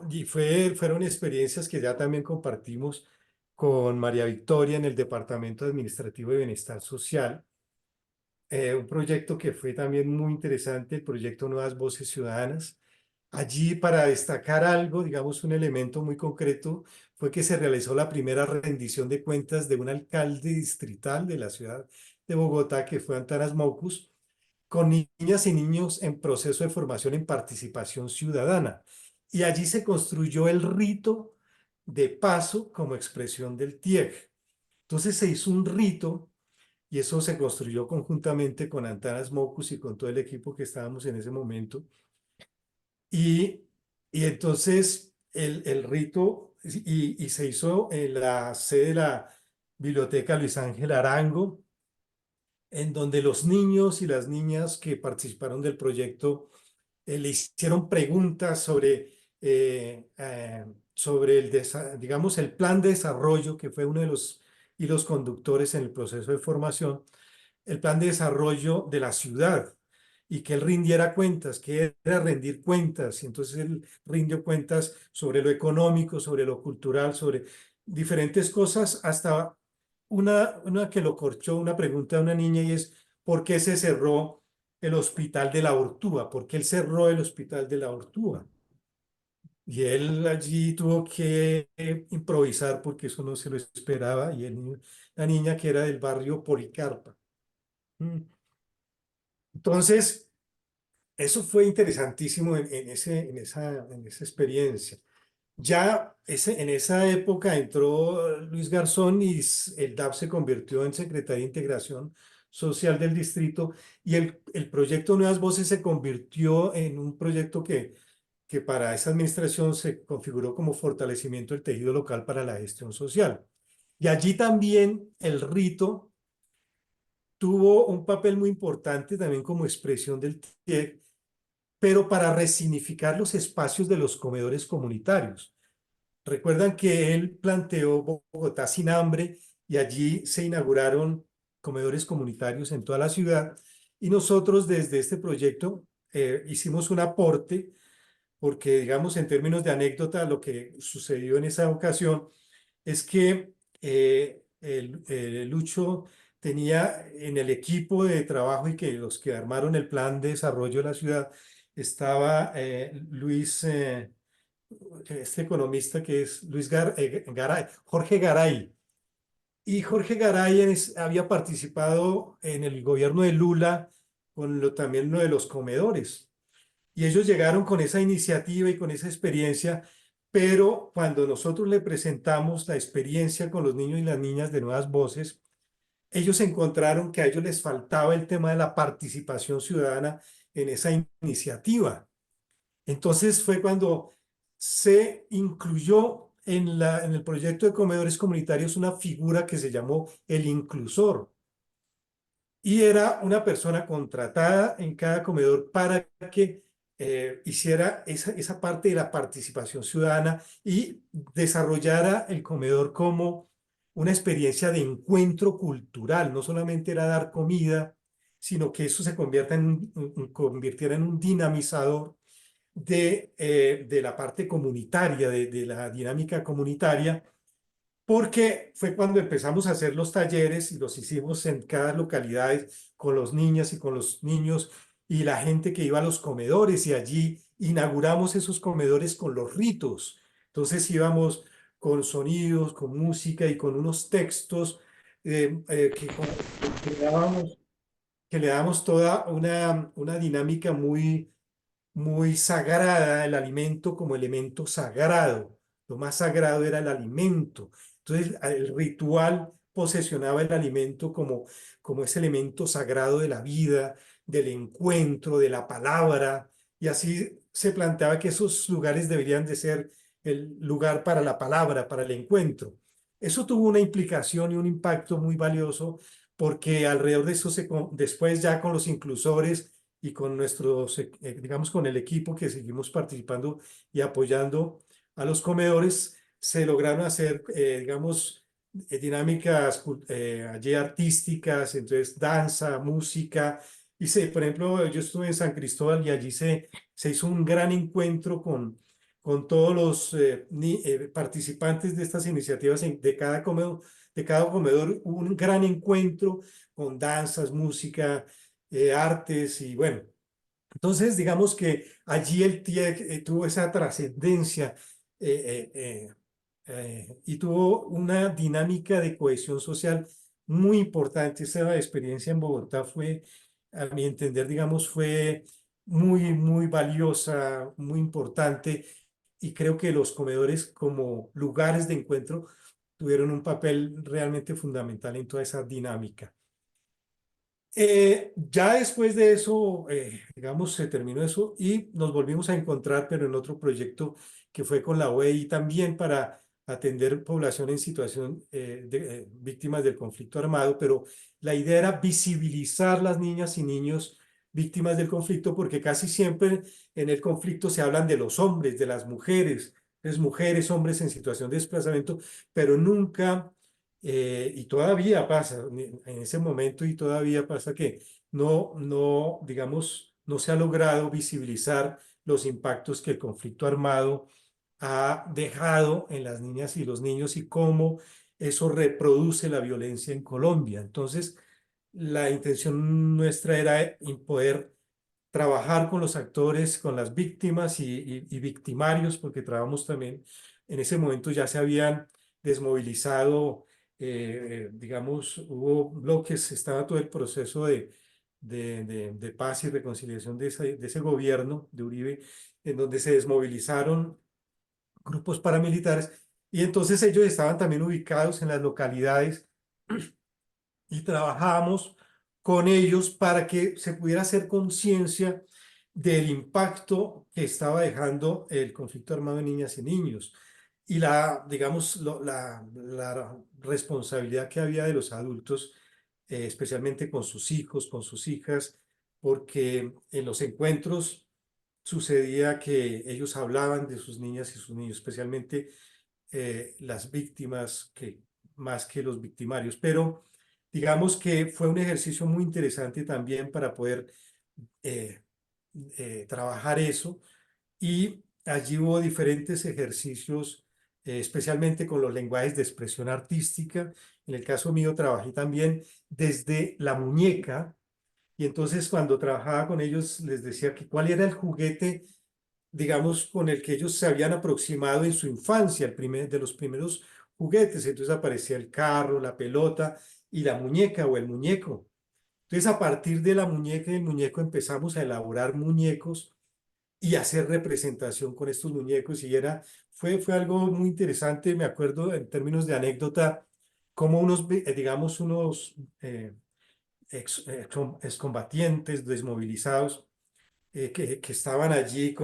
S4: y fueron experiencias que ya también compartimos con María Victoria en el Departamento Administrativo de Bienestar Social. Un proyecto que fue también muy interesante, el proyecto Nuevas Voces Ciudadanas. Allí, para destacar algo, digamos, un elemento muy concreto, fue que se realizó la primera rendición de cuentas de un alcalde distrital de la ciudad de Bogotá, que fue Antanas Mocus, con niñas y niños en proceso de formación en participación ciudadana. Y allí se construyó el rito de paso como expresión del TIEG. Entonces se hizo un rito y eso se construyó conjuntamente con Antanas Mocus y con todo el equipo que estábamos en ese momento. Y, y entonces el rito y se hizo en la sede de la Biblioteca Luis Ángel Arango, en donde los niños y las niñas que participaron del proyecto le hicieron preguntas sobre digamos, el plan de desarrollo, que fue uno de los hilos conductores en el proceso de formación, el plan de desarrollo de la ciudad, y que él rindiera cuentas, que era rendir cuentas. Y entonces él rindió cuentas sobre lo económico, sobre lo cultural, sobre diferentes cosas, hasta una que lo corchó, una pregunta de una niña, y es: ¿por qué se cerró el hospital de la Ortúa? ¿Por qué él cerró el hospital de la Ortúa? Y él allí tuvo que improvisar porque eso no se lo esperaba, y la niña, que era del barrio Policarpa. Entonces, eso fue interesantísimo en esa experiencia. Ya en esa época entró Luis Garzón y el DAP se convirtió en Secretaría de Integración Social del distrito, y el proyecto Nuevas Voces se convirtió en un proyecto que para esa administración se configuró como fortalecimiento del tejido local para la gestión social. Y allí también el rito tuvo un papel muy importante también como expresión del TIEC, pero para resignificar los espacios de los comedores comunitarios. Recuerdan que él planteó Bogotá sin hambre, y allí se inauguraron comedores comunitarios en toda la ciudad, y nosotros desde este proyecto hicimos un aporte, porque digamos, en términos de anécdota, lo que sucedió en esa ocasión es que Lucho tenía en el equipo de trabajo, y que los que armaron el plan de desarrollo de la ciudad, estaba Luis, este economista que es Garay, Jorge Garay. Y Jorge Garay había participado en el gobierno de Lula con también lo de los comedores. Y ellos llegaron con esa iniciativa y con esa experiencia, pero cuando nosotros le presentamos la experiencia con los niños y las niñas de Nuevas Voces, ellos encontraron que a ellos les faltaba el tema de la participación ciudadana en esa iniciativa. Entonces fue cuando se incluyó en el proyecto de comedores comunitarios una figura que se llamó el inclusor. Y era una persona contratada en cada comedor para que hiciera esa parte de la participación ciudadana y desarrollara el comedor como una experiencia de encuentro cultural. No solamente era dar comida, sino que eso se convirtiera en un dinamizador de la parte comunitaria, de la dinámica comunitaria, porque fue cuando empezamos a hacer los talleres y los hicimos en cada localidad con los niñas y con los niños y la gente que iba a los comedores, y allí inauguramos esos comedores con los ritos. Entonces íbamos con sonidos, con música y con unos textos que le dábamos toda una dinámica muy sagrada, el alimento como elemento sagrado. Lo más sagrado era el alimento. Entonces, el ritual posesionaba el alimento como ese elemento sagrado de la vida, del encuentro, de la palabra, y así se planteaba que esos lugares deberían de ser el lugar para la palabra, para el encuentro. Eso tuvo una implicación y un impacto muy valioso, porque alrededor de eso, después ya con los inclusores y con nuestros, digamos, con el equipo que seguimos participando y apoyando a los comedores, se lograron hacer, digamos, dinámicas allí artísticas, entonces danza, música. Por ejemplo, yo estuve en San Cristóbal y allí se hizo un gran encuentro con todos los participantes de estas iniciativas de cada comedor, un gran encuentro con danzas, música, artes y bueno. Entonces, digamos que allí el TIEC tuvo esa trascendencia y tuvo una dinámica de cohesión social muy importante. Esa experiencia en Bogotá fue, a mi entender, digamos, fue muy valiosa, muy importante, y creo que los comedores como lugares de encuentro tuvieron un papel realmente fundamental en toda esa dinámica. Ya después de eso, digamos, se terminó eso y nos volvimos a encontrar, pero en otro proyecto que fue con la OEI también para atender población en situación de víctimas del conflicto armado, pero la idea era visibilizar las niñas y niños víctimas del conflicto, porque casi siempre en el conflicto se hablan de los hombres, de las mujeres, es mujeres, hombres en situación de desplazamiento, pero nunca y todavía pasa, en ese momento y todavía pasa que digamos, no se ha logrado visibilizar los impactos que el conflicto armado ha dejado en las niñas y los niños y cómo eso reproduce la violencia en Colombia. Entonces, la intención nuestra era poder trabajar con los actores, con las víctimas y victimarios, porque trabajamos también, en ese momento ya se habían desmovilizado, digamos, hubo bloques, estaba todo el proceso de paz y reconciliación de ese gobierno de Uribe, en donde se desmovilizaron grupos paramilitares, y entonces ellos estaban también ubicados en las localidades y trabajábamos con ellos para que se pudiera hacer conciencia del impacto que estaba dejando el conflicto armado en niñas y niños y digamos, la responsabilidad que había de los adultos, especialmente con sus hijos, con sus hijas, porque en los encuentros sucedía que ellos hablaban de sus niñas y sus niños, especialmente las víctimas, más que los victimarios, pero digamos que fue un ejercicio muy interesante también para poder eh, trabajar eso, y allí hubo diferentes ejercicios, especialmente con los lenguajes de expresión artística. En el caso mío trabajé también desde la muñeca, y entonces cuando trabajaba con ellos les decía que cuál era el juguete, digamos, con el que ellos se habían aproximado en su infancia, de los primeros juguetes. Entonces aparecía el carro, la pelota y la muñeca o el muñeco. Entonces, a partir de la muñeca y el muñeco empezamos a elaborar muñecos y hacer representación con estos muñecos, y fue algo muy interesante. Me acuerdo en términos de anécdota, como digamos, unos excombatientes desmovilizados que estaban allí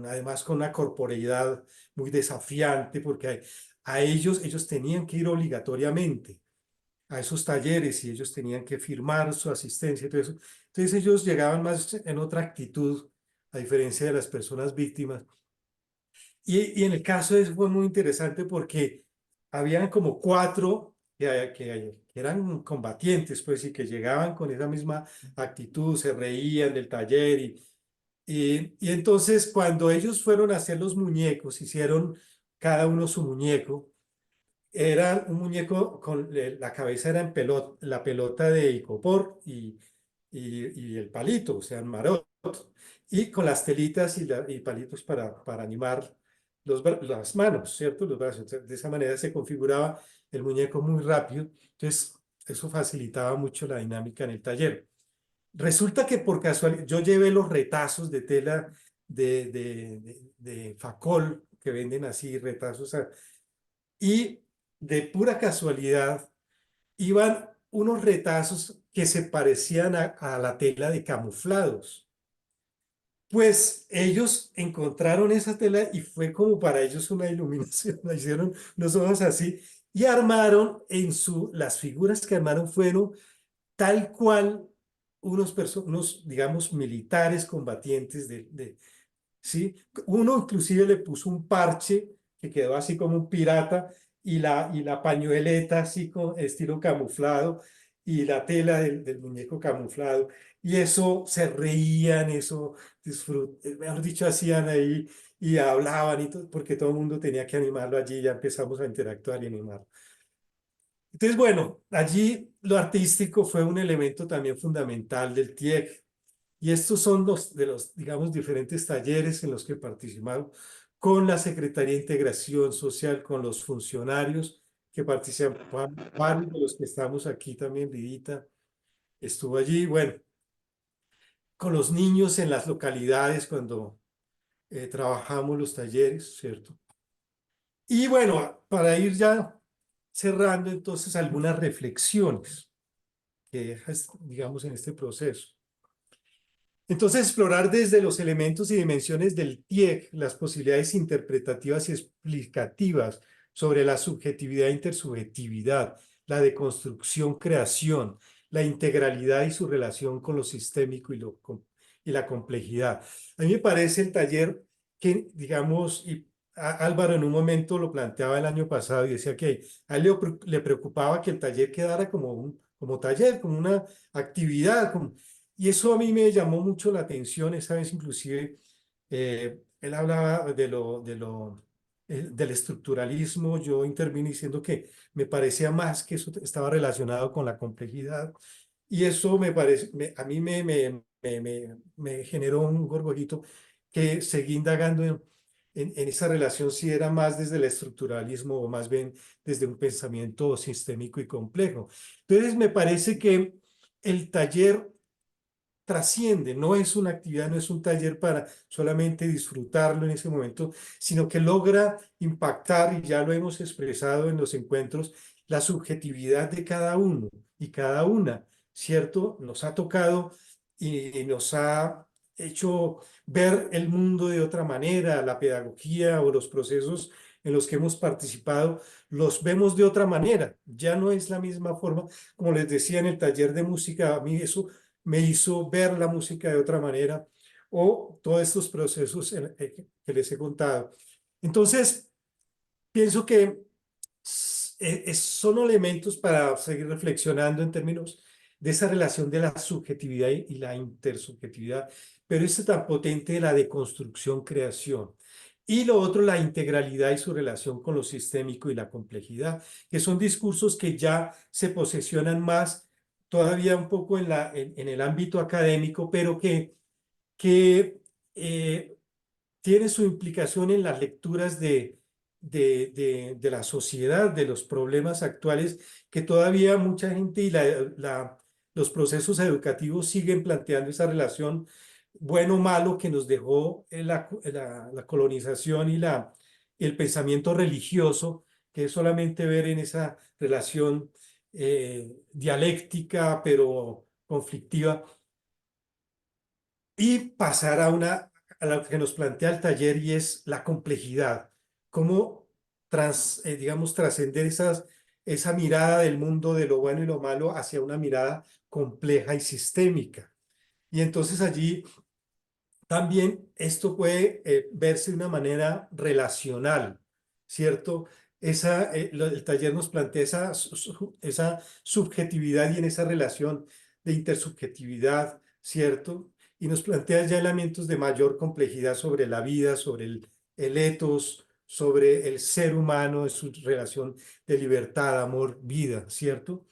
S4: además con una corporeidad muy desafiante, porque ellos tenían que ir obligatoriamente a esos talleres y ellos tenían que firmar su asistencia y todo eso. Entonces ellos llegaban más en otra actitud a diferencia de las personas víctimas. Y en el caso de eso fue muy interesante porque habían como cuatro que eran combatientes, pues, y que llegaban con esa misma actitud, se reían del taller. Y entonces cuando ellos fueron a hacer los muñecos, hicieron cada uno su muñeco. Era un muñeco con la cabeza era en pelota, la pelota de icopor y el palito, o sea, el maroto, y con las telitas y palitos para animar las manos, ¿cierto? Los brazos. Entonces, de esa manera se configuraba el muñeco muy rápido. Entonces, eso facilitaba mucho la dinámica en el taller. Resulta que por casualidad yo llevé los retazos de tela de facol que venden así, retazos, y de pura casualidad iban unos retazos que se parecían a la tela de camuflados. Pues ellos encontraron esa tela y fue como para ellos una iluminación, la hicieron los ojos así y armaron las figuras que armaron fueron tal cual unos digamos, militares combatientes ¿sí? Uno inclusive le puso un parche que quedó así como un pirata y la pañueleta así con estilo camuflado y la tela del muñeco camuflado. Y eso se reían, eso mejor dicho, hacían ahí y hablaban y todo, porque todo el mundo tenía que animarlo allí, ya empezamos a interactuar y animar. Entonces, bueno, allí lo artístico fue un elemento también fundamental del TIEC. Y estos son los, digamos, diferentes talleres en los que participamos con la Secretaría de Integración Social, con los funcionarios que participan, varios de los que estamos aquí también, Vidita estuvo allí, bueno, con los niños en las localidades cuando trabajamos los talleres, ¿cierto? Y bueno, para ir ya cerrando entonces algunas reflexiones que dejas, digamos, en este proceso. Entonces, explorar desde los elementos y dimensiones del TIEC las posibilidades interpretativas y explicativas sobre la subjetividad e intersubjetividad, la deconstrucción, creación, la integralidad y su relación con lo sistémico y la complejidad. A mí me parece el taller que, digamos, Álvaro en un momento lo planteaba el año pasado y decía que a él le preocupaba que el taller quedara como taller, como una actividad, y eso a mí me llamó mucho la atención, esa vez inclusive él hablaba del estructuralismo, yo intervine diciendo que me parecía más que eso estaba relacionado con la complejidad y eso me parece, a mí me generó un gorgojito que seguí indagando en esa relación si era más desde el estructuralismo o más bien desde un pensamiento sistémico y complejo. Entonces me parece que el taller trasciende, no es una actividad, no es un taller para solamente disfrutarlo en ese momento, sino que logra impactar, y ya lo hemos expresado en los encuentros, la subjetividad de cada uno y cada una, ¿cierto? Nos ha tocado y nos ha hecho ver el mundo de otra manera, la pedagogía o los procesos en los que hemos participado, los vemos de otra manera, ya no es la misma forma, como les decía en el taller de música, a mí eso me hizo ver la música de otra manera o todos estos procesos que les he contado. Entonces, pienso que son elementos para seguir reflexionando en términos de esa relación de la subjetividad y la intersubjetividad, pero es tan potente la deconstrucción-creación. Y lo otro, la integralidad y su relación con lo sistémico y la complejidad, que son discursos que ya se posesionan más todavía un poco en el ámbito académico, pero que tiene su implicación en las lecturas de la sociedad, de los problemas actuales, que todavía mucha gente y los procesos educativos siguen planteando esa relación bueno-malo que nos dejó la colonización y el pensamiento religioso, que es solamente ver en esa relación dialéctica, pero conflictiva, y pasar a lo que nos plantea el taller y es la complejidad, cómo digamos, trascender esa mirada del mundo de lo bueno y lo malo hacia una mirada compleja y sistémica. Y entonces allí también esto puede verse de una manera relacional, ¿cierto? El taller nos plantea esa subjetividad y en esa relación de intersubjetividad, ¿cierto? Y nos plantea ya elementos de mayor complejidad sobre la vida, sobre el etos, sobre el ser humano, en su relación de libertad, amor, vida, ¿cierto?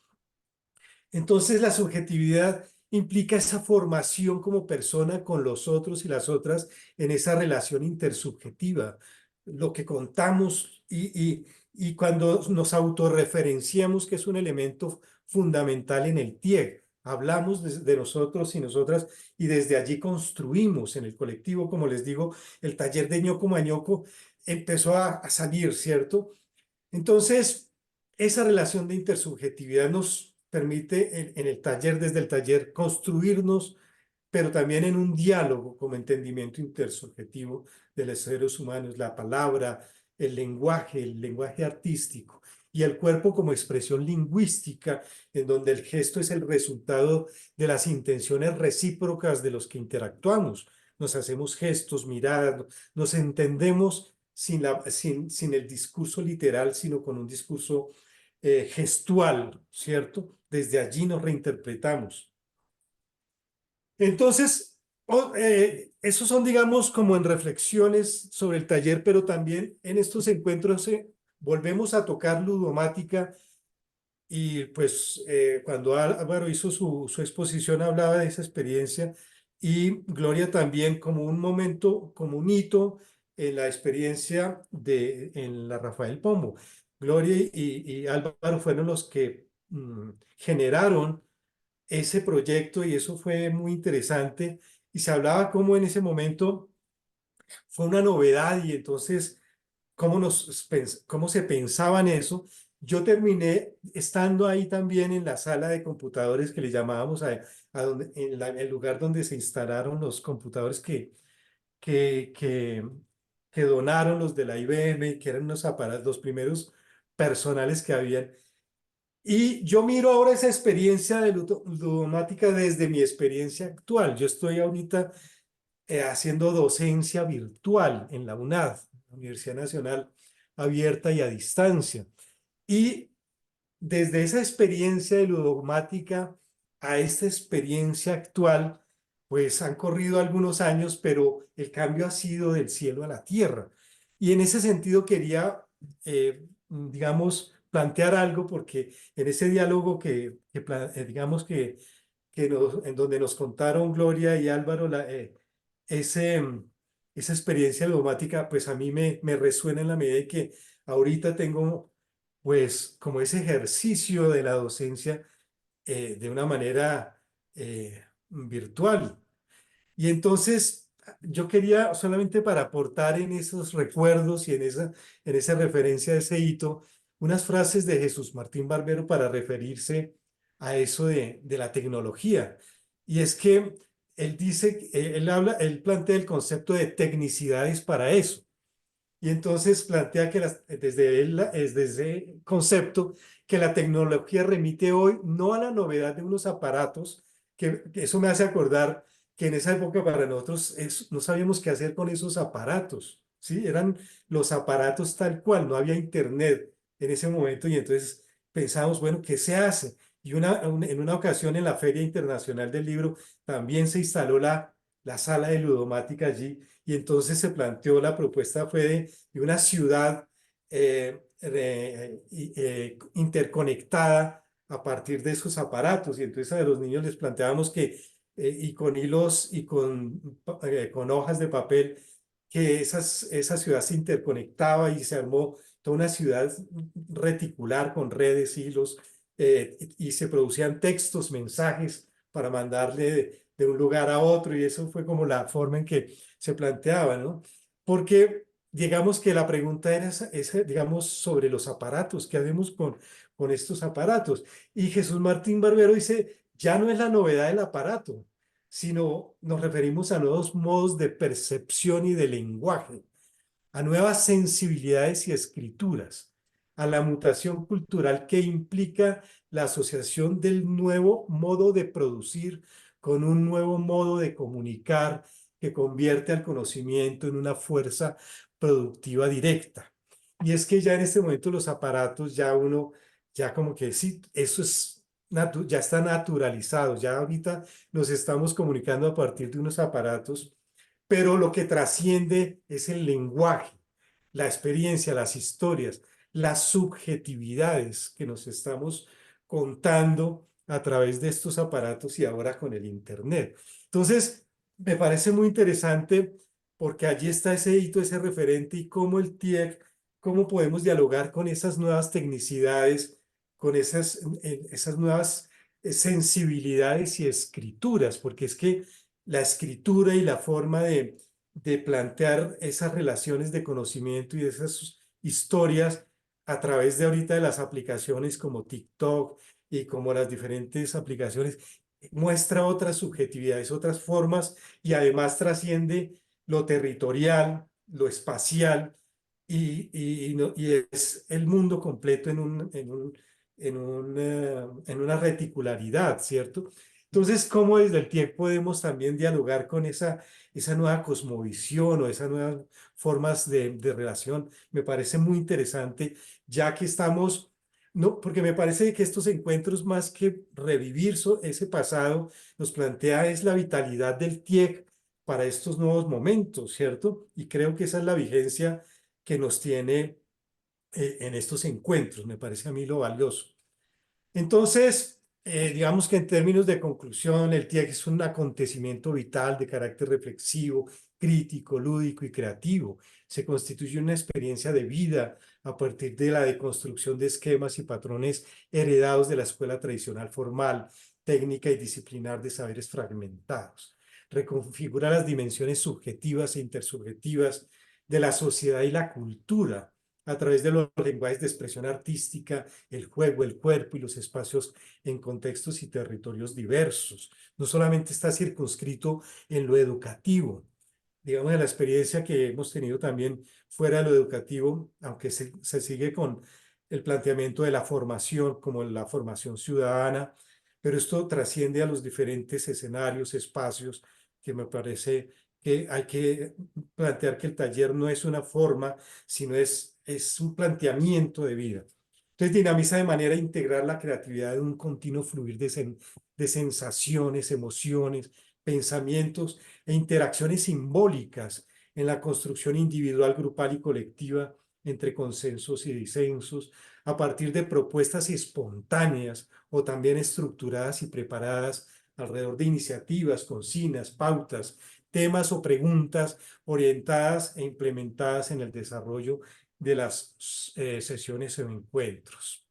S4: Entonces la subjetividad implica esa formación como persona con los otros y las otras en esa relación intersubjetiva, lo que contamos y cuando nos autorreferenciamos, que es un elemento fundamental en el TIEG. Hablamos de nosotros y nosotras y desde allí construimos en el colectivo, como les digo, el taller de ñoco mañoco empezó a salir, ¿cierto? Entonces, esa relación de intersubjetividad nos permite en el taller, desde el taller, construirnos, pero también en un diálogo como entendimiento intersubjetivo de los seres humanos, la palabra, el lenguaje artístico y el cuerpo como expresión lingüística, en donde el gesto es el resultado de las intenciones recíprocas de los que interactuamos. Nos hacemos gestos, miradas, nos entendemos sin el discurso literal, sino con un discurso gestual, ¿cierto? Desde allí nos reinterpretamos. Entonces, esos son, digamos, como en reflexiones sobre el taller, pero también en estos encuentros volvemos a tocar ludomática y pues cuando Álvaro hizo su exposición hablaba de esa experiencia y Gloria también como un momento, como un hito en la experiencia en la Rafael Pombo. Gloria y Álvaro fueron los que generaron ese proyecto y eso fue muy interesante y se hablaba como en ese momento fue una novedad y entonces cómo se pensaba en eso. Yo terminé estando ahí también en la sala de computadores que le llamábamos en el lugar donde se instalaron los computadores que, que, que donaron los de la IBM, que eran unos aparatos, los primeros personales que habían. Y yo miro ahora esa experiencia de ludomática desde mi experiencia actual. Yo estoy ahorita haciendo docencia virtual en la UNAD, la Universidad Nacional Abierta y a Distancia. Y desde esa experiencia de ludomática a esta experiencia actual, pues han corrido algunos años, pero el cambio ha sido del cielo a la tierra. Y en ese sentido quería, digamos, plantear algo, porque en ese diálogo digamos en donde nos contaron Gloria y Álvaro ese, esa experiencia ludomática, pues a mí me resuena en la medida de que ahorita tengo pues como ese ejercicio de la docencia de una manera virtual. Y entonces yo quería solamente para aportar en esos recuerdos y en esa referencia a ese hito, unas frases de Jesús Martín Barbero para referirse a eso de la tecnología. Y es que él dice, él plantea el concepto de tecnicidades para eso. Y entonces plantea que desde ese concepto que la tecnología remite hoy no a la novedad de unos aparatos, que eso me hace acordar que en esa época para nosotros no sabíamos qué hacer con esos aparatos, ¿sí? Eran los aparatos tal cual, no había internet en ese momento y entonces pensamos, bueno, ¿qué se hace? Y en una ocasión en la Feria Internacional del Libro también se instaló la sala de ludomática allí y entonces se planteó la propuesta fue de una ciudad interconectada a partir de esos aparatos. Y entonces a los niños les planteábamos y con hilos y con hojas de papel, que esa ciudad se interconectaba y se armó toda una ciudad reticular con redes, hilos, y se producían textos, mensajes para mandarle de un lugar a otro y eso fue como la forma en que se planteaba, ¿no? Porque digamos que la pregunta era digamos, sobre los aparatos, ¿qué hacemos con estos aparatos? Y Jesús Martín Barbero dice, ya no es la novedad del aparato, sino nos referimos a nuevos modos de percepción y de lenguaje, a nuevas sensibilidades y escrituras, a la mutación cultural que implica la asociación del nuevo modo de producir con un nuevo modo de comunicar que convierte al conocimiento en una fuerza productiva directa. Y es que ya en este momento los aparatos, ya uno, ya como que sí, eso es, ya está naturalizado, ya ahorita nos estamos comunicando a partir de unos aparatos, pero lo que trasciende es el lenguaje, la experiencia, las historias, las subjetividades que nos estamos contando a través de estos aparatos y ahora con el Internet. Entonces, me parece muy interesante porque allí está ese hito, ese referente y cómo el TIEC, cómo podemos dialogar con esas nuevas tecnicidades, con esas nuevas sensibilidades y escrituras, porque es que la escritura y la forma de plantear esas relaciones de conocimiento y esas historias a través de ahorita de las aplicaciones como TikTok y como las diferentes aplicaciones, muestra otras subjetividades, otras formas y además trasciende lo territorial, lo espacial y es el mundo completo en una reticularidad, ¿cierto? Entonces, ¿cómo desde el TIEC podemos también dialogar con esa nueva cosmovisión o esas nuevas formas de relación? Me parece muy interesante, ya que estamos, no, porque me parece que estos encuentros, más que revivir ese pasado, nos plantea es la vitalidad del TIEC para estos nuevos momentos, ¿cierto? Y creo que esa es la vigencia que nos tiene en estos encuentros, me parece a mí lo valioso. Entonces, digamos que en términos de conclusión, el TIEC es un acontecimiento vital de carácter reflexivo, crítico, lúdico y creativo. Se constituye una experiencia de vida a partir de la deconstrucción de esquemas y patrones heredados de la escuela tradicional formal, técnica y disciplinar de saberes fragmentados. Reconfigura las dimensiones subjetivas e intersubjetivas de la sociedad y la cultura a través de los lenguajes de expresión artística, el juego, el cuerpo y los espacios en contextos y territorios diversos. No solamente está circunscrito en lo educativo, digamos, de la experiencia que hemos tenido también fuera de lo educativo, aunque se sigue con el planteamiento de la formación como la formación ciudadana, pero esto trasciende a los diferentes escenarios, espacios, que me parece que hay que plantear que el taller no es una forma, sino es un planteamiento de vida. Entonces dinamiza de manera integral la creatividad de un continuo fluir de sensaciones, emociones, pensamientos e interacciones simbólicas en la construcción individual, grupal y colectiva entre consensos y disensos, a partir de propuestas espontáneas o también estructuradas y preparadas alrededor de iniciativas, consignas, pautas, temas o preguntas orientadas e implementadas en el desarrollo de las sesiones o encuentros.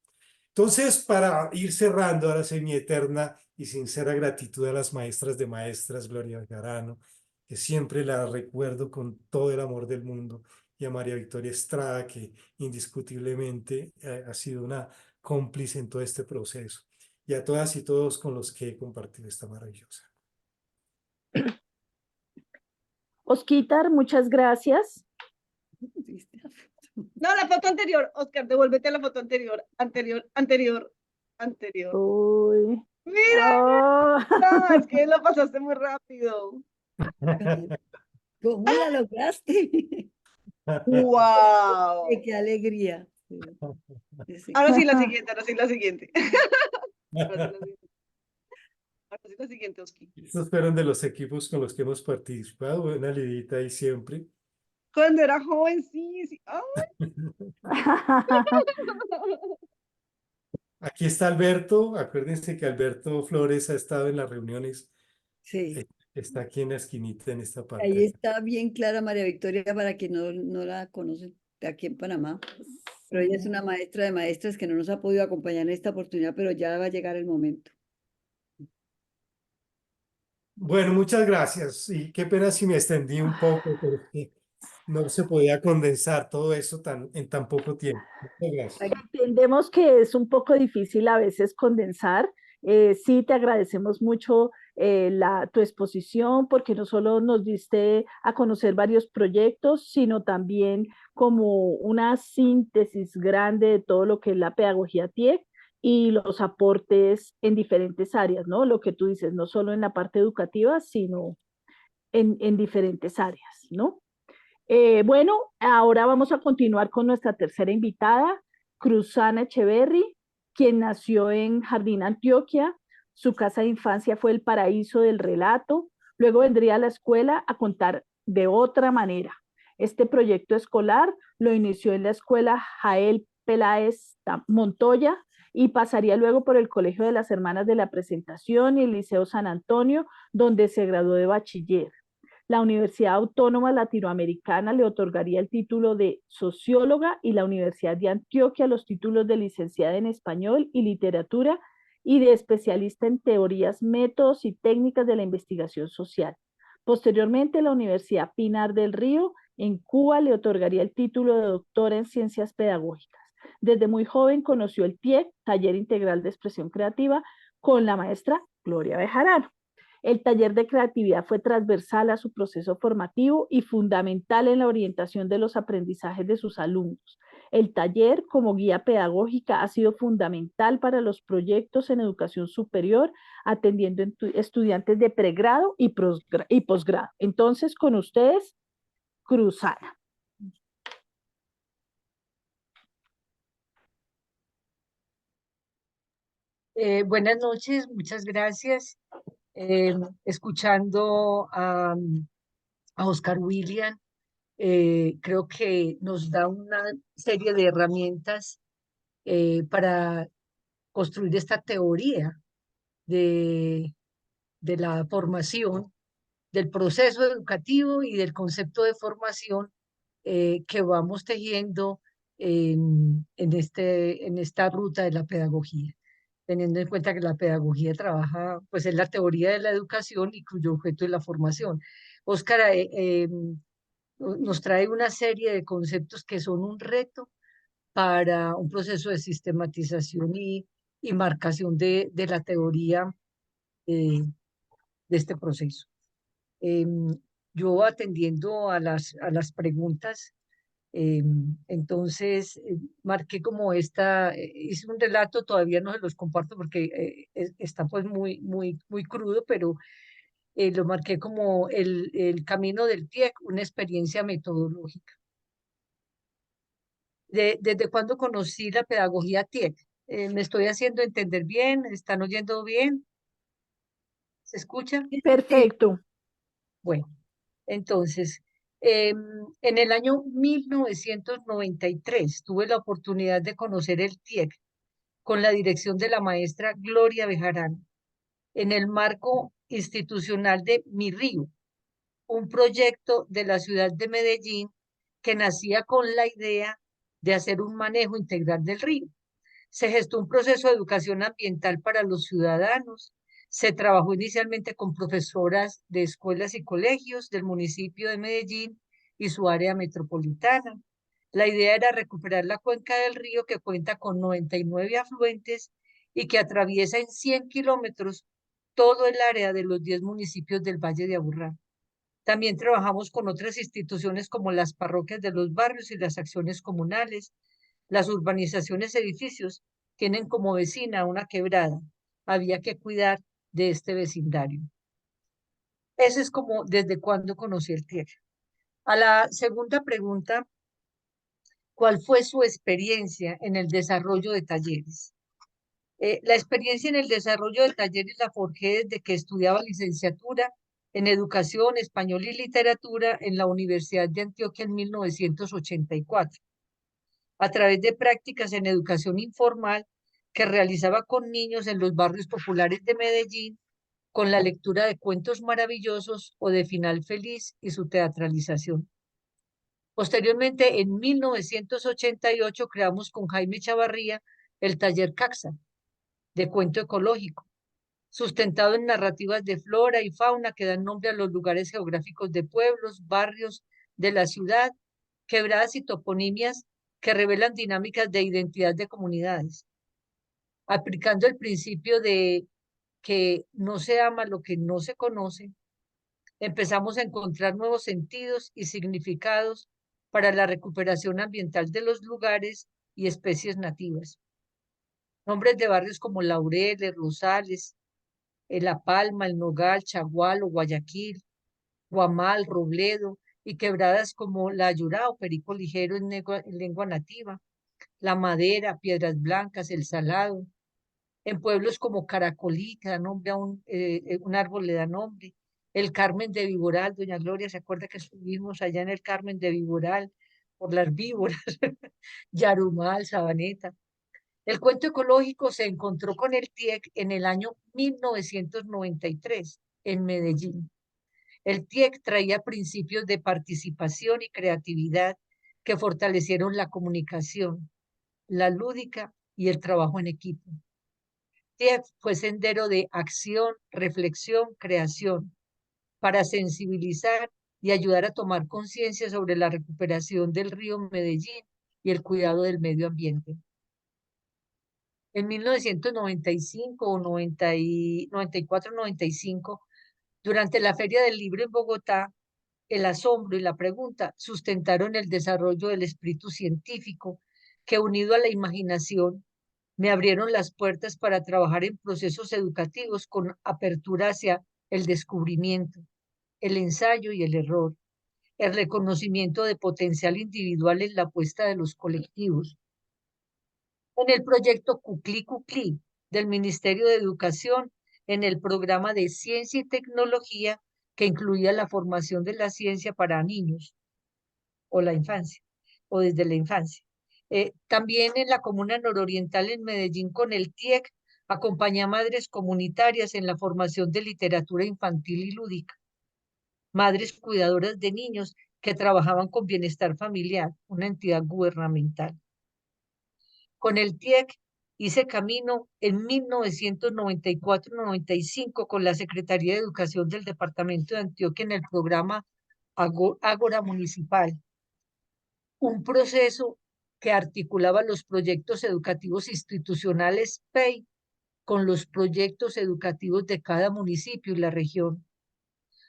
S4: Entonces, para ir cerrando, ahora sí mi eterna y sincera gratitud a las maestras de maestras, Gloria Garano, que siempre la recuerdo con todo el amor del mundo, y a María Victoria Estrada, que indiscutiblemente ha sido una cómplice en todo este proceso, y a todas y todos con los que he compartido esta maravillosa.
S2: Osquitar, muchas gracias.
S1: No, la foto anterior, Oscar, devuélvete a la foto anterior, anterior.
S2: Uy.
S1: Mira,
S2: Oh.
S1: no, es que lo pasaste muy rápido.
S3: ¿Cómo la lograste?
S1: ¡Wow!
S3: Qué alegría. Sí.
S1: Ahora sí la siguiente, ahora sí la siguiente. Ahora sí la siguiente, Oscar.
S4: Estos fueron de los equipos con los que hemos participado, buena Lidita ahí siempre.
S1: Cuando era joven, sí, sí. ¡Ay!
S4: Aquí está Alberto, acuérdense que Alberto Flores ha estado en las reuniones,
S3: Sí.
S4: está aquí en la esquinita en esta parte.
S3: Ahí está bien clara María Victoria para quien no la conocen de aquí en Panamá. Pero ella es una maestra de maestras que no nos ha podido acompañar en esta oportunidad, pero ya va a llegar el momento.
S4: Bueno, muchas gracias. Y qué pena si me extendí un poco, pero es que no se podía condensar todo eso en tan poco tiempo. Muchas gracias.
S2: Entendemos que es un poco difícil a veces condensar. Sí, te agradecemos mucho tu exposición porque no solo nos diste a conocer varios proyectos, sino también como una síntesis grande de todo lo que es la pedagogía TIEC y los aportes en diferentes áreas, ¿no? Lo que tú dices, no solo en la parte educativa, sino en diferentes áreas, ¿no? Bueno, ahora vamos a continuar con nuestra tercera invitada, Cruzana Echeverry, quien nació en Jardín, Antioquia. Su casa de infancia fue el paraíso del relato. Luego vendría a la escuela a contar de otra manera. Este proyecto escolar lo inició en la escuela Jael Peláez Montoya y pasaría luego por el Colegio de las Hermanas de la Presentación y el Liceo San Antonio, donde se graduó de bachiller. La Universidad Autónoma Latinoamericana le otorgaría el título de socióloga y la Universidad de Antioquia los títulos de licenciada en español y literatura y de especialista en teorías, métodos y técnicas de la investigación social. Posteriormente, la Universidad Pinar del Río en Cuba le otorgaría el título de doctora en ciencias pedagógicas. Desde muy joven conoció el TIEC, Taller Integral de Expresión Creativa, con la maestra Gloria Bejarano. El taller de creatividad fue transversal a su proceso formativo y fundamental en la orientación de los aprendizajes de sus alumnos. El taller, como guía pedagógica, ha sido fundamental para los proyectos en educación superior, atendiendo estudiantes de pregrado y posgrado. Entonces, con ustedes, Cruzana.
S5: Buenas noches, muchas gracias. Escuchando a Oscar William, creo que nos da una serie de herramientas para construir esta teoría de, de la formación, del proceso educativo y del concepto de formación que vamos tejiendo en esta ruta de la pedagogía, teniendo en cuenta que la pedagogía trabaja, pues es la teoría de la educación y cuyo objeto es la formación. Óscar nos trae una serie de conceptos que son un reto para un proceso de sistematización y marcación de la teoría de este proceso. Yo atendiendo a las preguntas, entonces marqué como hice un relato, todavía no se los comparto porque está pues muy crudo, pero lo marqué como el camino del TIEC, una experiencia metodológica. ¿Desde cuándo conocí la pedagogía TIEC? ¿Me estoy haciendo entender bien? ¿Están oyendo bien? ¿Se escucha?
S2: Perfecto.
S5: Bueno, entonces, en el año 1993 tuve la oportunidad de conocer el TIEC con la dirección de la maestra Gloria Bejarano en el marco institucional de Mi Río, un proyecto de la ciudad de Medellín que nacía con la idea de hacer un manejo integral del río. Se gestó un proceso de educación ambiental para los ciudadanos. Se trabajó inicialmente con profesoras de escuelas y colegios del municipio de Medellín y su área metropolitana. La idea era recuperar la cuenca del río que cuenta con 99 afluentes y que atraviesa en 100 kilómetros todo el área de los 10 municipios del Valle de Aburrá. También trabajamos con otras instituciones como las parroquias de los barrios y las acciones comunales. Las urbanizaciones edificios tienen como vecina una quebrada. Había que cuidar de este vecindario. Eso es como desde cuándo conocí el TIEC. A la segunda pregunta, ¿cuál fue su experiencia en el desarrollo de talleres? La experiencia en el desarrollo de talleres la forjé desde que estudiaba licenciatura en Educación, Español y Literatura en la Universidad de Antioquia en 1984, a través de prácticas en educación informal que realizaba con niños en los barrios populares de Medellín, con la lectura de cuentos maravillosos o de Final Feliz y su teatralización. Posteriormente, en 1988, creamos con Jaime Chavarría el taller CAXA, de cuento ecológico, sustentado en narrativas de flora y fauna que dan nombre a los lugares geográficos de pueblos, barrios de la ciudad, quebradas y toponimias que revelan dinámicas de identidad de comunidades, aplicando el principio de que no se ama lo que no se conoce. Empezamos a encontrar nuevos sentidos y significados para la recuperación ambiental de los lugares y especies nativas. Nombres de barrios como Laureles, Rosales, La Palma, El Nogal, Chagual o Guayaquil, Guamal, Robledo, y quebradas como La Ayurá o Perico Ligero en lengua nativa, La Madera, Piedras Blancas, El Salado. En pueblos como Caracolí, que da nombre a un árbol le da nombre. El Carmen de Viboral, doña Gloria, ¿se acuerda que estuvimos allá en el Carmen de Viboral por las víboras? Yarumal, Sabaneta. El cuento ecológico se encontró con el TIEC en el año 1993 en Medellín. El TIEC traía principios de participación y creatividad que fortalecieron la comunicación, la lúdica y el trabajo en equipo. TIEC fue sendero de acción, reflexión, creación, para sensibilizar y ayudar a tomar conciencia sobre la recuperación del río Medellín y el cuidado del medio ambiente. En 1995 o 94-95, durante la Feria del Libro en Bogotá, el asombro y la pregunta sustentaron el desarrollo del espíritu científico que, unido a la imaginación, me abrieron las puertas para trabajar en procesos educativos con apertura hacia el descubrimiento, el ensayo y el error, el reconocimiento de potencial individual en la apuesta de los colectivos. En el proyecto Cuclí Cuclí del Ministerio de Educación, en el programa de Ciencia y Tecnología que incluía la formación de la ciencia para niños o la infancia, o desde la infancia. También en la comuna nororiental en Medellín con el TIEC, acompañé a madres comunitarias en la formación de literatura infantil y lúdica, madres cuidadoras de niños que trabajaban con Bienestar Familiar, una entidad gubernamental. Con el TIEC hice camino en 1994-95 con la Secretaría de Educación del Departamento de Antioquia en el programa Ágora Municipal, un proceso que articulaba los proyectos educativos institucionales PEI con los proyectos educativos de cada municipio y la región.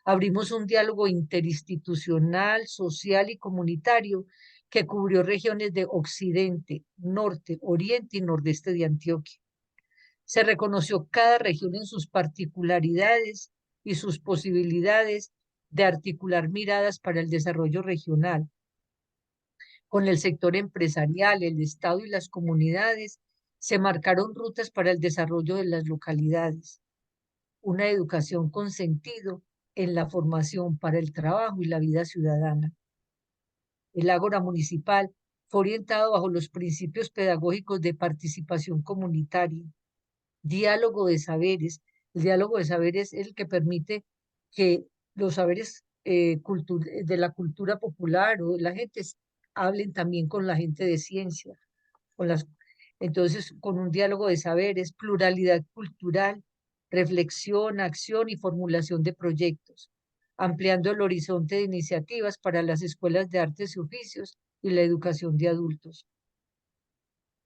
S5: Abrimos un diálogo interinstitucional, social y comunitario que cubrió regiones de Occidente, Norte, Oriente y Nordeste de Antioquia. Se reconoció cada región en sus particularidades y sus posibilidades de articular miradas para el desarrollo regional. Con el sector empresarial, el Estado y las comunidades, se marcaron rutas para el desarrollo de las localidades. Una educación con sentido en la formación para el trabajo y la vida ciudadana. El Ágora Municipal fue orientado bajo los principios pedagógicos de participación comunitaria, diálogo de saberes. El diálogo de saberes es el que permite que los saberes de la cultura popular o de la gente hablen también con la gente de ciencia. Entonces, con un diálogo de saberes, pluralidad cultural, reflexión, acción y formulación de proyectos, ampliando el horizonte de iniciativas para las escuelas de artes y oficios y la educación de adultos.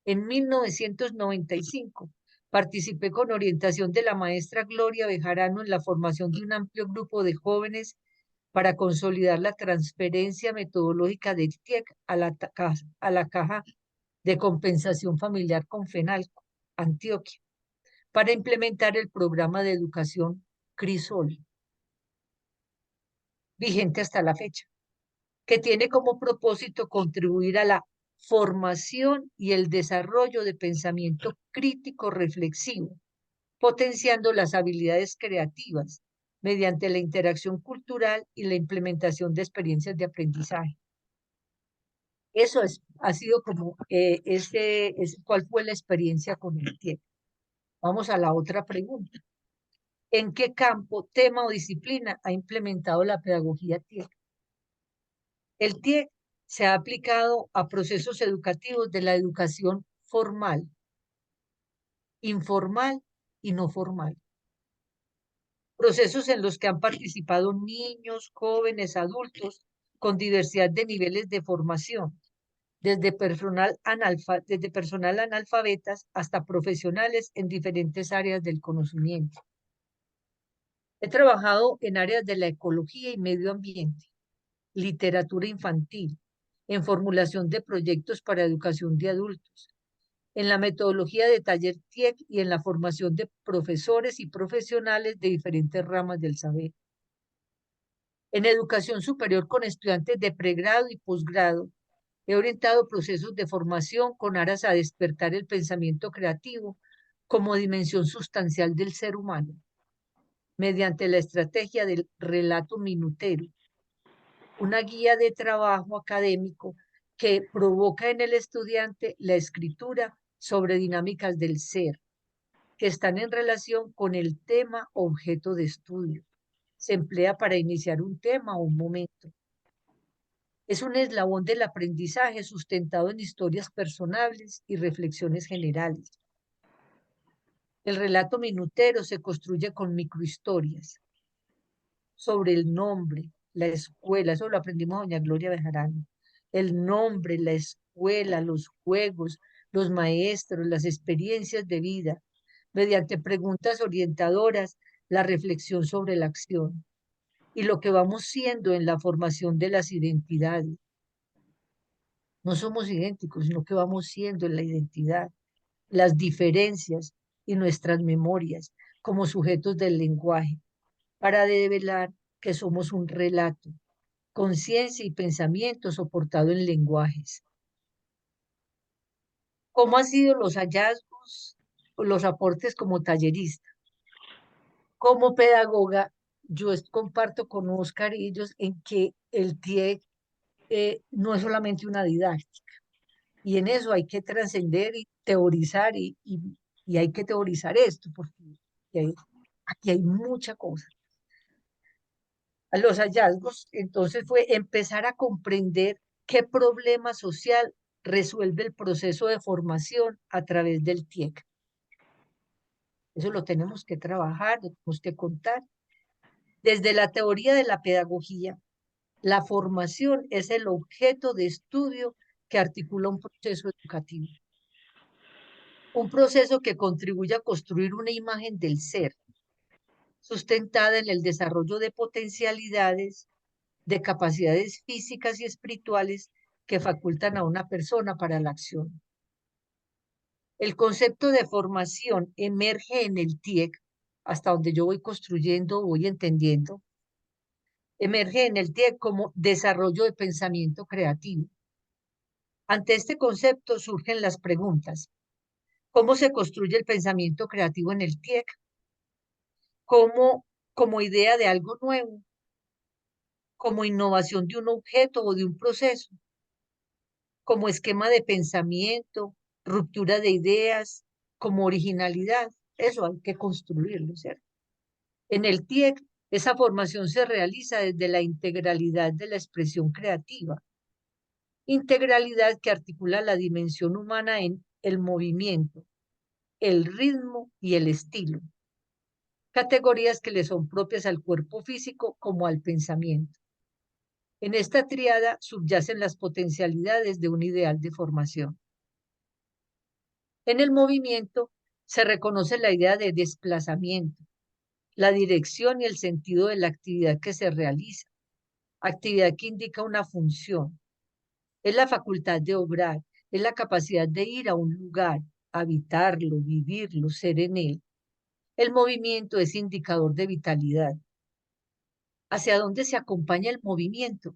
S5: En 1995, participé con orientación de la maestra Gloria Bejarano en la formación de un amplio grupo de jóvenes para consolidar la transferencia metodológica del TIEC a la Caja de Compensación Familiar con FENALCO, Antioquia, para implementar el programa de educación Crisol, vigente hasta la fecha, que tiene como propósito contribuir a la formación y el desarrollo de pensamiento crítico reflexivo, potenciando las habilidades creativas mediante la interacción cultural y la implementación de experiencias de aprendizaje. Eso ha sido como, ¿cuál fue la experiencia con el TIEC? Vamos a la otra pregunta. ¿En qué campo, tema o disciplina ha implementado la pedagogía TIEC? El TIEC se ha aplicado a procesos educativos de la educación formal, informal y no formal. Procesos en los que han participado niños, jóvenes, adultos, con diversidad de niveles de formación, desde personal analfabetas hasta profesionales en diferentes áreas del conocimiento. He trabajado en áreas de la ecología y medio ambiente, literatura infantil, en formulación de proyectos para educación de adultos, en la metodología de taller TIEC y en la formación de profesores y profesionales de diferentes ramas del saber. En educación superior con estudiantes de pregrado y posgrado, he orientado procesos de formación con aras a despertar el pensamiento creativo como dimensión sustancial del ser humano, mediante la estrategia del relato minutero, una guía de trabajo académico que provoca en el estudiante la escritura sobre dinámicas del ser, que están en relación con el tema objeto de estudio. Se emplea para iniciar un tema o un momento. Es un eslabón del aprendizaje sustentado en historias personales y reflexiones generales. El relato minutero se construye con microhistorias sobre el nombre, la escuela, eso lo aprendimos a doña Gloria Bejarano, el nombre, la escuela, los juegos, los maestros, las experiencias de vida, mediante preguntas orientadoras, la reflexión sobre la acción y lo que vamos siendo en la formación de las identidades. No somos idénticos, sino que vamos siendo en la identidad, las diferencias y nuestras memorias como sujetos del lenguaje, para develar que somos un relato, conciencia y pensamiento soportado en lenguajes. ¿Cómo han sido los hallazgos o los aportes como tallerista? Como pedagoga, yo comparto con Oscar y ellos en que el TIEC no es solamente una didáctica. Y en eso hay que trascender y teorizar y hay que teorizar esto, porque aquí hay mucha cosa. A los hallazgos, entonces, fue empezar a comprender qué problema social resuelve el proceso de formación a través del TIEC. Eso lo tenemos que trabajar, lo tenemos que contar. Desde la teoría de la pedagogía, la formación es el objeto de estudio que articula un proceso educativo. Un proceso que contribuye a construir una imagen del ser, sustentada en el desarrollo de potencialidades, de capacidades físicas y espirituales que facultan a una persona para la acción. El concepto de formación emerge en el TIEC, hasta donde yo voy construyendo, voy entendiendo, emerge en el TIEC como desarrollo de pensamiento creativo. Ante este concepto surgen las preguntas: ¿cómo se construye el pensamiento creativo en el TIEC? ¿Cómo, como idea de algo nuevo? ¿Como innovación de un objeto o de un proceso? ¿Como esquema de pensamiento, ruptura de ideas, como originalidad? Eso hay que construirlo, ¿cierto? En el TIEC, esa formación se realiza desde la integralidad de la expresión creativa, integralidad que articula la dimensión humana en el movimiento, el ritmo y el estilo, categorías que le son propias al cuerpo físico como al pensamiento. En esta tríada subyacen las potencialidades de un ideal de formación. En el movimiento se reconoce la idea de desplazamiento, la dirección y el sentido de la actividad que se realiza, actividad que indica una función. Es la facultad de obrar, es la capacidad de ir a un lugar, habitarlo, vivirlo, ser en él. El movimiento es indicador de vitalidad. ¿Hacia dónde se acompaña el movimiento?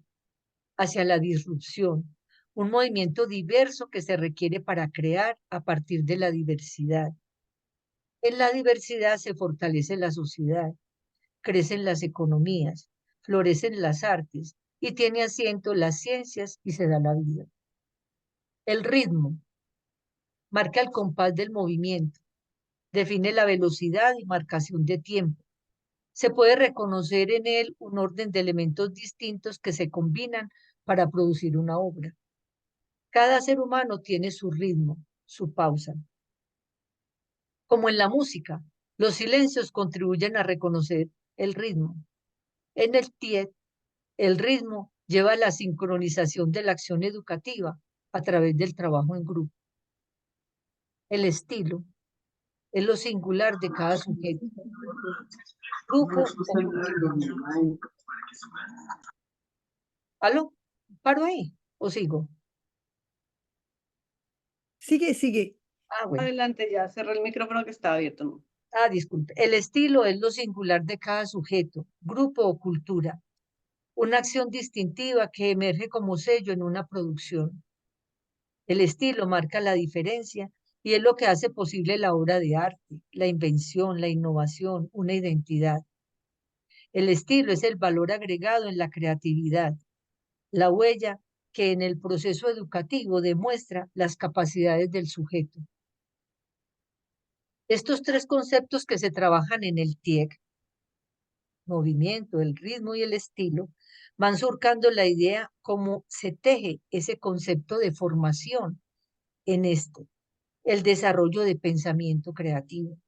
S5: Hacia la disrupción, un movimiento diverso que se requiere para crear a partir de la diversidad. En la diversidad se fortalece la sociedad, crecen las economías, florecen las artes y tiene asiento las ciencias y se da la vida. El ritmo marca el compás del movimiento, define la velocidad y marcación de tiempo. Se puede reconocer en él un orden de elementos distintos que se combinan para producir una obra. Cada ser humano tiene su ritmo, su pausa. Como en la música, los silencios contribuyen a reconocer el ritmo. En el TIEC, el ritmo lleva a la sincronización de la acción educativa a través del trabajo en grupo. El estilo es lo singular de cada sujeto. Grupo o... ¿Aló? ¿Paro ahí o sigo?
S3: Sigue, sigue.
S5: Ah, bueno.
S1: Adelante, ya cerré el micrófono que estaba abierto, ¿no?
S5: Ah, disculpe. El estilo es lo singular de cada sujeto, grupo o cultura. una acción distintiva que emerge como sello en una producción. El estilo marca la diferencia y es lo que hace posible la obra de arte, la invención, la innovación, una identidad. El estilo es el valor agregado en la creatividad, la huella que en el proceso educativo demuestra las capacidades del sujeto. Estos tres conceptos que se trabajan en el TIEC, movimiento, el ritmo y el estilo, van surcando la idea cómo se teje ese concepto de formación en el desarrollo de pensamiento creativo,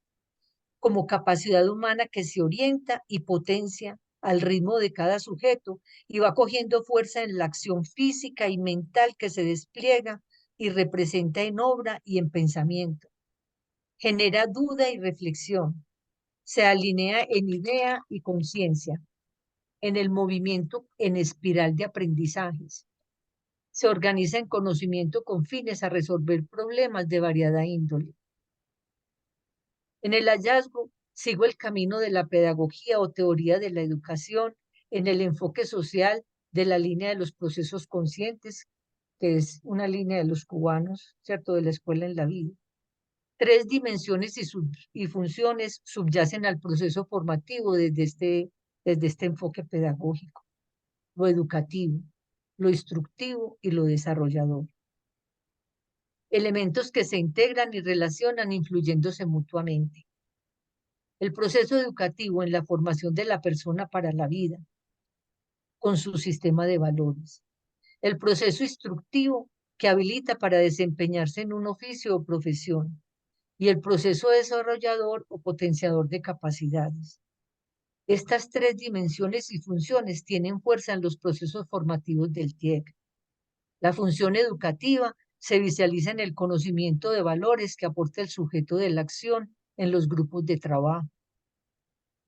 S5: como capacidad humana que se orienta y potencia al ritmo de cada sujeto y va cogiendo fuerza en la acción física y mental que se despliega y representa en obra y en pensamiento. Genera duda y reflexión, se alinea en idea y conciencia, en el movimiento en espiral de aprendizajes. Se organiza en conocimiento con fines a resolver problemas de variada índole. En el hallazgo, sigo el camino de la pedagogía o teoría de la educación en el enfoque social de la línea de los procesos conscientes, que es una línea de los cubanos, ¿cierto?, de la escuela en la vida. Tres dimensiones y funciones subyacen al proceso formativo desde este enfoque pedagógico: lo educativo, lo instructivo y lo desarrollador. Elementos que se integran y relacionan influyéndose mutuamente. El proceso educativo en la formación de la persona para la vida, con su sistema de valores. El proceso instructivo que habilita para desempeñarse en un oficio o profesión. Y el proceso desarrollador o potenciador de capacidades. Estas tres dimensiones y funciones tienen fuerza en los procesos formativos del TIEC. La función educativa se visualiza en el conocimiento de valores que aporta el sujeto de la acción en los grupos de trabajo.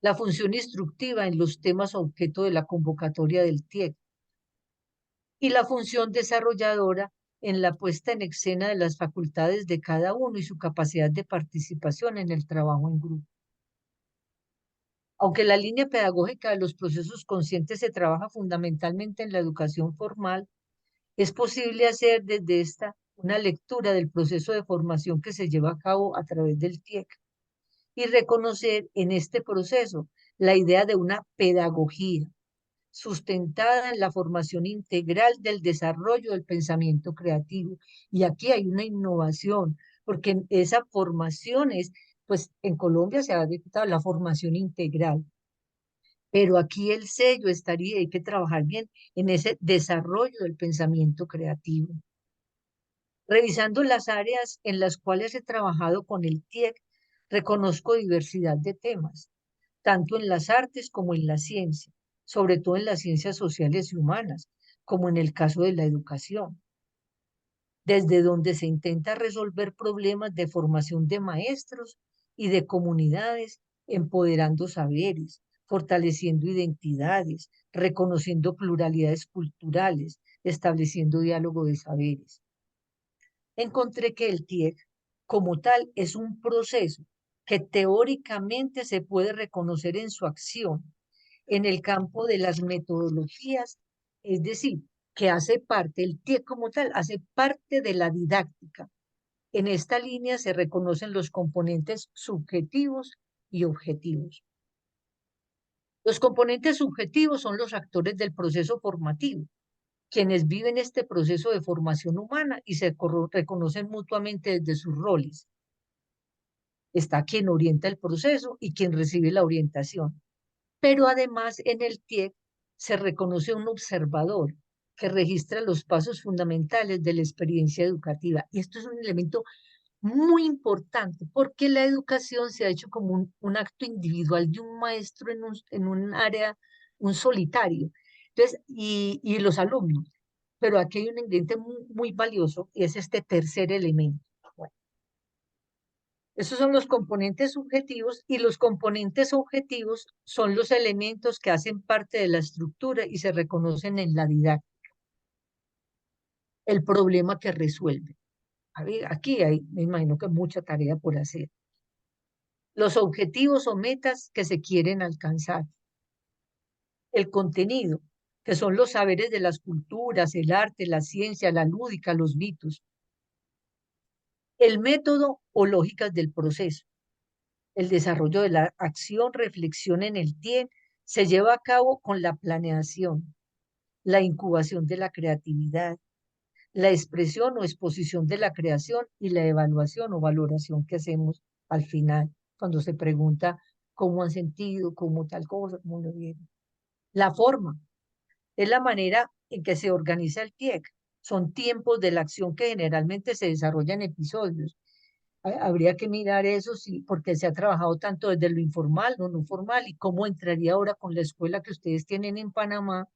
S5: La función instructiva en los temas objeto de la convocatoria del TIEC. Y la función desarrolladora en la puesta en escena de las facultades de cada uno y su capacidad de participación en el trabajo en grupo. Aunque la línea pedagógica de los procesos conscientes se trabaja fundamentalmente en la educación formal, es posible hacer desde esta una lectura del proceso de formación que se lleva a cabo a través del TIEC y reconocer en este proceso la idea de una pedagogía sustentada en la formación integral del desarrollo del pensamiento creativo. Y aquí hay una innovación, porque esa formación pues en Colombia se ha dictado la formación integral, pero aquí el sello estaría, hay que trabajar bien en ese desarrollo del pensamiento creativo. Revisando las áreas en las cuales he trabajado con el TIEC, reconozco diversidad de temas, tanto en las artes como en la ciencia, sobre todo en las ciencias sociales y humanas, como en el caso de la educación, desde donde se intenta resolver problemas de formación de maestros y de comunidades, empoderando saberes, fortaleciendo identidades, reconociendo pluralidades culturales, estableciendo diálogo de saberes. Encontré que el TIEC, como tal, es un proceso que teóricamente se puede reconocer en su acción en el campo de las metodologías, es decir, que hace parte, el TIEC como tal, hace parte de la didáctica. En esta línea se reconocen los componentes subjetivos y objetivos. Los componentes subjetivos son los actores del proceso formativo, quienes viven este proceso de formación humana y se reconocen mutuamente desde sus roles. Está quien orienta el proceso y quien recibe la orientación. Pero además en el TIEC se reconoce un observador que registra los pasos fundamentales de la experiencia educativa. Y esto es un elemento muy importante porque la educación se ha hecho como un acto individual de un maestro en un área, un solitario. Entonces, y los alumnos. Pero aquí hay un ingrediente muy valioso y es este tercer elemento. Bueno, esos son los componentes subjetivos y los componentes objetivos son los elementos que hacen parte de la estructura y se reconocen en la didáctica. El problema que resuelve. A ver, aquí hay, me imagino que mucha tarea por hacer. Los objetivos o metas que se quieren alcanzar. El contenido, que son los saberes de las culturas, el arte, la ciencia, la lúdica, los mitos. El método o lógicas del proceso. El desarrollo de la acción, reflexión en el tiempo, se lleva a cabo con la planeación, la incubación de la creatividad, la expresión o exposición de la creación y la evaluación o valoración que hacemos al final, cuando se pregunta cómo han sentido, cómo tal cosa, cómo lo vieron. La forma es la manera en que se organiza el TIEC. Son tiempos de la acción que generalmente se desarrollan en episodios. Habría que mirar eso, sí, porque se ha trabajado tanto desde lo informal, lo no formal, y cómo entraría ahora con la escuela que ustedes tienen en Panamá.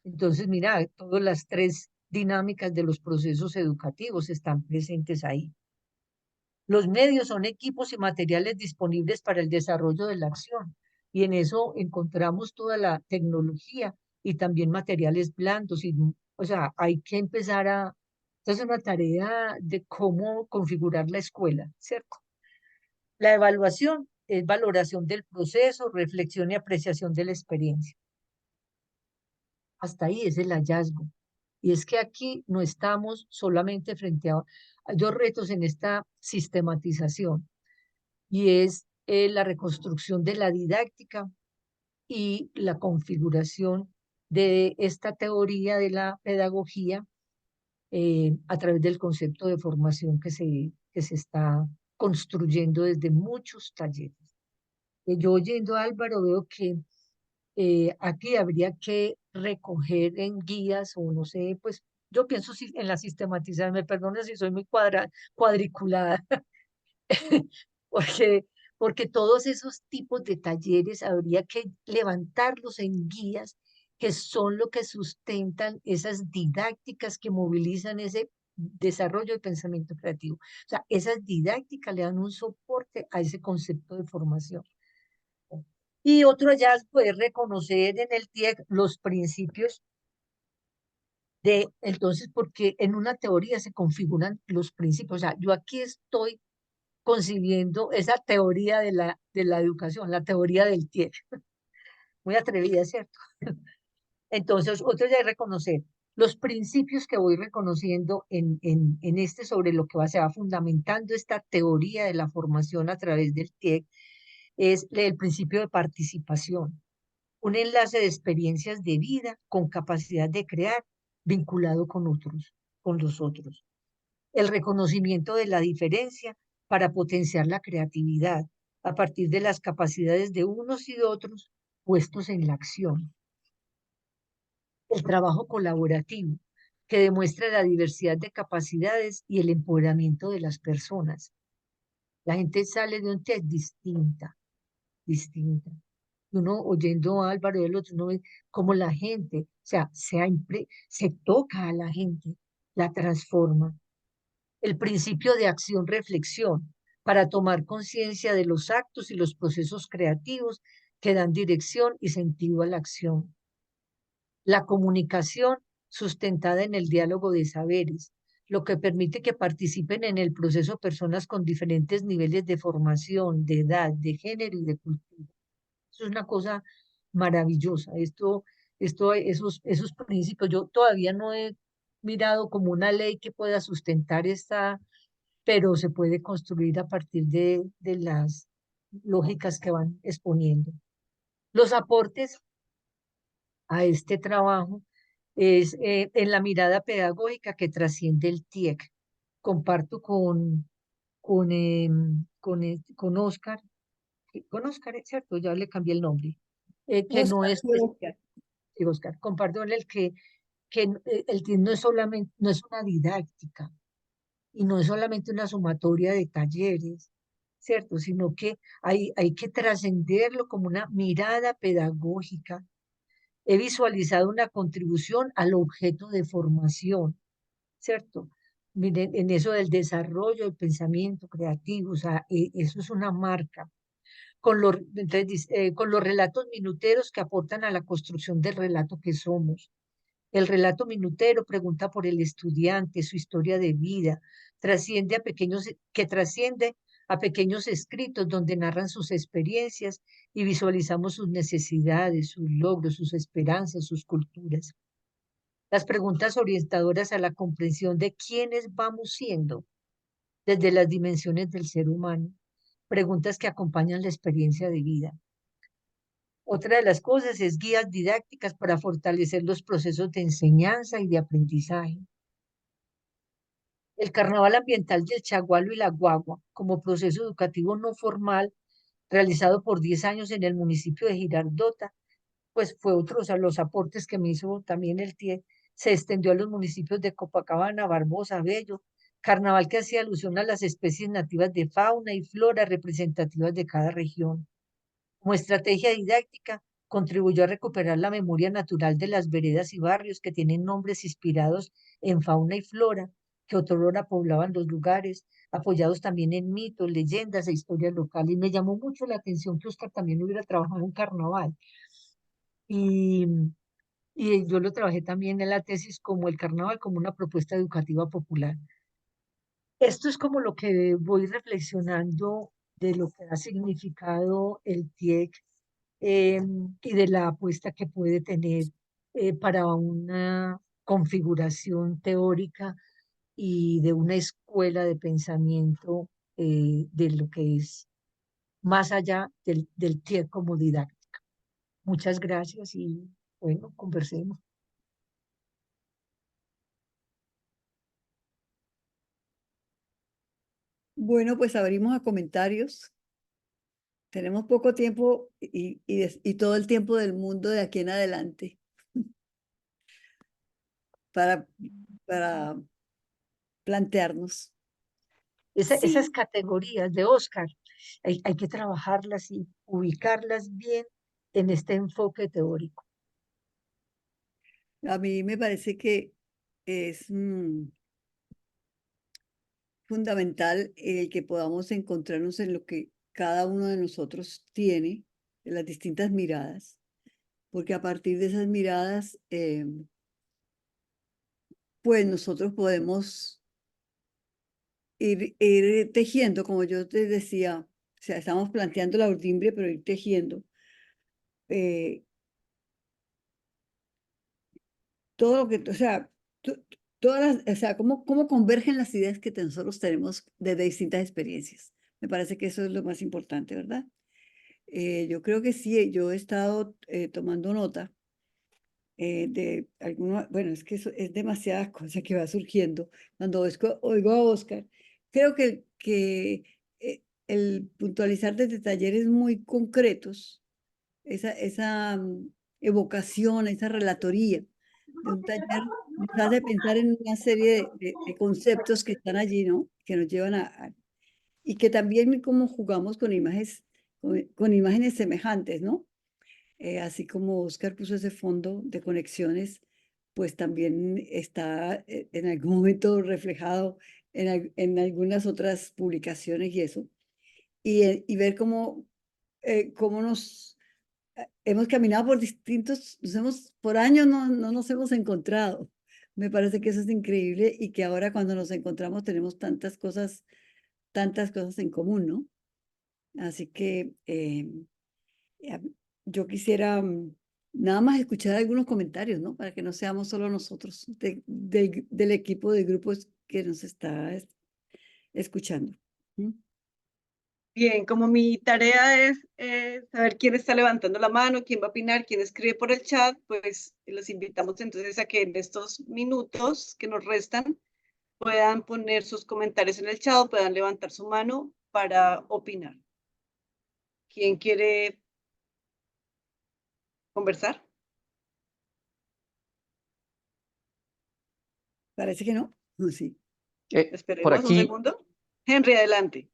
S5: Entonces, mira, todas las tres dinámicas de los procesos educativos están presentes ahí. Los medios son equipos y materiales disponibles para el desarrollo de la acción, y en eso encontramos toda la tecnología y también materiales blandos, y, o sea, hay que empezar a... Esta es una tarea de cómo configurar la escuela, ¿cierto? La evaluación es valoración del proceso, reflexión y apreciación de la experiencia. Hasta ahí es el hallazgo. Y es que aquí no estamos solamente frente a dos retos en esta sistematización, y es la reconstrucción de la didáctica y la configuración de esta teoría de la pedagogía a través del concepto de formación que se está construyendo desde muchos talleres. Yo oyendo a Álvaro veo que aquí habría que recoger en guías o no sé, pues yo pienso en la sistematización, me perdona si soy muy cuadriculada, porque, porque todos esos tipos de talleres habría que levantarlos en guías que son lo que sustentan esas didácticas que movilizan ese desarrollo de pensamiento creativo. O sea, esas didácticas le dan un soporte a ese concepto de formación. Y otro hallazgo es reconocer en el TIEC los principios entonces, porque en una teoría se configuran los principios. O sea, yo aquí estoy concibiendo esa teoría de la educación, la teoría del TIEC. Muy atrevida, ¿cierto? Entonces, otro ya es reconocer los principios que voy reconociendo en este sobre lo que se va fundamentando esta teoría de la formación a través del TIEC, es el principio de participación, un enlace de experiencias de vida con capacidad de crear vinculado con otros, con los otros. El reconocimiento de la diferencia para potenciar la creatividad a partir de las capacidades de unos y de otros puestos en la acción. El trabajo colaborativo, que demuestra la diversidad de capacidades y el empoderamiento de las personas. La gente sale de un test distinta. Uno oyendo a Álvaro del otro, uno ve cómo la gente, o sea, se toca a la gente, la transforma. El principio de acción-reflexión, para tomar conciencia de los actos y los procesos creativos que dan dirección y sentido a la acción. La comunicación sustentada en el diálogo de saberes, lo que permite que participen en el proceso personas con diferentes niveles de formación, de edad, de género y de cultura. Eso es una cosa maravillosa. Esos principios, yo todavía no he mirado como una ley que pueda sustentar esta, pero se puede construir a partir de las lógicas que van exponiendo. Los aportes a este trabajo es en la mirada pedagógica que trasciende el TIEC. Comparto con Oscar, ¿cierto? Ya le cambié el nombre, que no
S3: Oscar,
S5: es,
S3: sí, Oscar.
S5: sí, Oscar, comparto con él que el TIEC no es solamente, no es una didáctica, y no es solamente una sumatoria de talleres, ¿cierto? Sino que hay que trascenderlo como una mirada pedagógica. He visualizado una contribución al objeto de formación, ¿cierto? Miren, en eso del desarrollo del pensamiento creativo, o sea, eso es una marca. Con los relatos minuteros que aportan a la construcción del relato que somos. El relato minutero pregunta por el estudiante, su historia de vida, que trasciende a pequeños escritos donde narran sus experiencias y visualizamos sus necesidades, sus logros, sus esperanzas, sus culturas. Las preguntas orientadoras a la comprensión de quiénes vamos siendo desde las dimensiones del ser humano, preguntas que acompañan la experiencia de vida. Otra de las cosas es guías didácticas para fortalecer los procesos de enseñanza y de aprendizaje. El Carnaval Ambiental del Chagualo y la Guagua, como proceso educativo no formal realizado por 10 años en el municipio de Girardota, pues fue otro, o sea, los aportes que me hizo también el TIE, se extendió a los municipios de Copacabana, Barbosa, Bello, carnaval que hacía alusión a las especies nativas de fauna y flora representativas de cada región. Como estrategia didáctica, contribuyó a recuperar la memoria natural de las veredas y barrios que tienen nombres inspirados en fauna y flora, que otrora poblaban los lugares, apoyados también en mitos, leyendas e historias locales. Y me llamó mucho la atención que Oscar también hubiera trabajado en carnaval. Y, y yo lo trabajé también en la tesis como el carnaval, como una propuesta educativa popular. Esto es como lo que voy reflexionando de lo que ha significado el TIEC y de la apuesta que puede tener para una configuración teórica y de una escuela de pensamiento de lo que es más allá del TIEC como didáctica. Muchas gracias y bueno, conversemos.
S3: Bueno, pues abrimos a comentarios. Tenemos poco tiempo y todo el tiempo del mundo de aquí en adelante para, para plantearnos.
S5: Esas
S2: Sí,
S5: categorías de Oscar hay que trabajarlas y ubicarlas bien en este enfoque teórico.
S3: A mí me parece que es fundamental el que podamos encontrarnos en lo que cada uno de nosotros tiene, en las distintas miradas, porque a partir de esas miradas, pues nosotros podemos ir tejiendo, como yo te decía, o sea, estamos planteando la urdimbre, pero ir tejiendo eh, todo lo que, o sea, todas las, o sea, cómo convergen las ideas que nosotros tenemos desde distintas experiencias. Me parece que eso es lo más importante, ¿verdad? Yo creo que sí, yo he estado tomando nota de alguna, bueno, es que eso es demasiada cosa que va surgiendo. Cuando oigo a Oscar, creo que el puntualizar desde talleres muy concretos, esa evocación, esa relatoría de un taller, nos hace pensar en una serie de conceptos que están allí, ¿no? Que nos llevan y que también como jugamos con imágenes, con imágenes semejantes, ¿no? Así como Oscar puso ese fondo de conexiones, pues también está en algún momento reflejado en algunas otras publicaciones y eso. Y ver cómo hemos caminado por distintos, por años no nos hemos encontrado. Me parece que eso es increíble y que ahora cuando nos encontramos tenemos tantas cosas en común, ¿no? Así que a- yo quisiera nada más escuchar algunos comentarios, ¿no? Para que no seamos solo nosotros del equipo de grupos que nos está escuchando. ¿Mm?
S1: Bien, como mi tarea es saber quién está levantando la mano, quién va a opinar, quién escribe por el chat, pues los invitamos entonces a que en estos minutos que nos restan puedan poner sus comentarios en el chat, puedan levantar su mano para opinar. ¿Quién quiere conversar?
S3: Parece que no. Sí.
S6: Por
S1: Esperemos un
S6: aquí,
S1: segundo. Henry, adelante.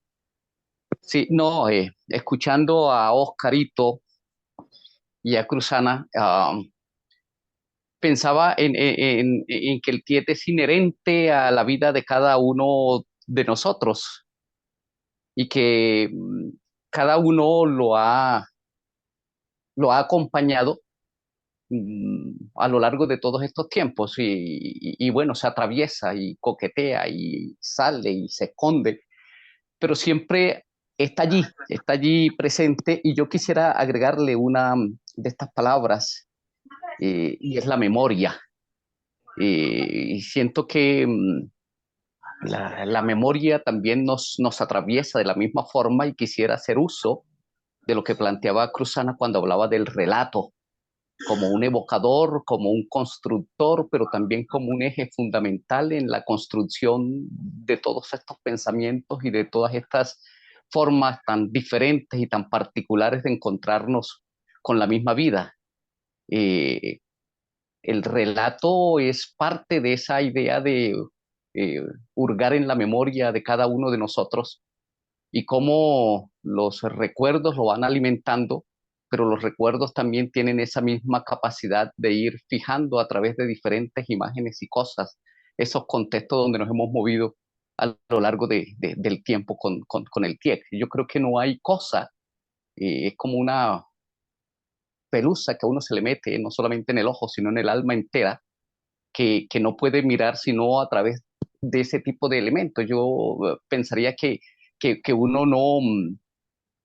S6: sí, no, escuchando a Oscarito y a Cruzana, pensaba en que el tiete es inherente a la vida de cada uno de nosotros y que cada uno lo ha acompañado a lo largo de todos estos tiempos y bueno, se atraviesa y coquetea y sale y se esconde, pero siempre está allí presente y yo quisiera agregarle una de estas palabras y es la memoria. Y siento que la memoria también nos atraviesa de la misma forma y quisiera hacer uso de lo que planteaba Cruzana cuando hablaba del relato, como un evocador, como un constructor, pero también como un eje fundamental en la construcción de todos estos pensamientos y de todas estas formas tan diferentes y tan particulares de encontrarnos con la misma vida. Eh, el relato es parte de esa idea de eh, hurgar en la memoria de cada uno de nosotros y cómo los recuerdos lo van alimentando, pero los recuerdos también tienen esa misma capacidad de ir fijando a través de diferentes imágenes y cosas esos contextos donde nos hemos movido a lo largo del tiempo con el TIEC. Yo creo que no hay cosa, es como una pelusa que a uno se le mete, no solamente en el ojo, sino en el alma entera, que no puede mirar sino a través de ese tipo de elementos. Yo pensaría que uno no,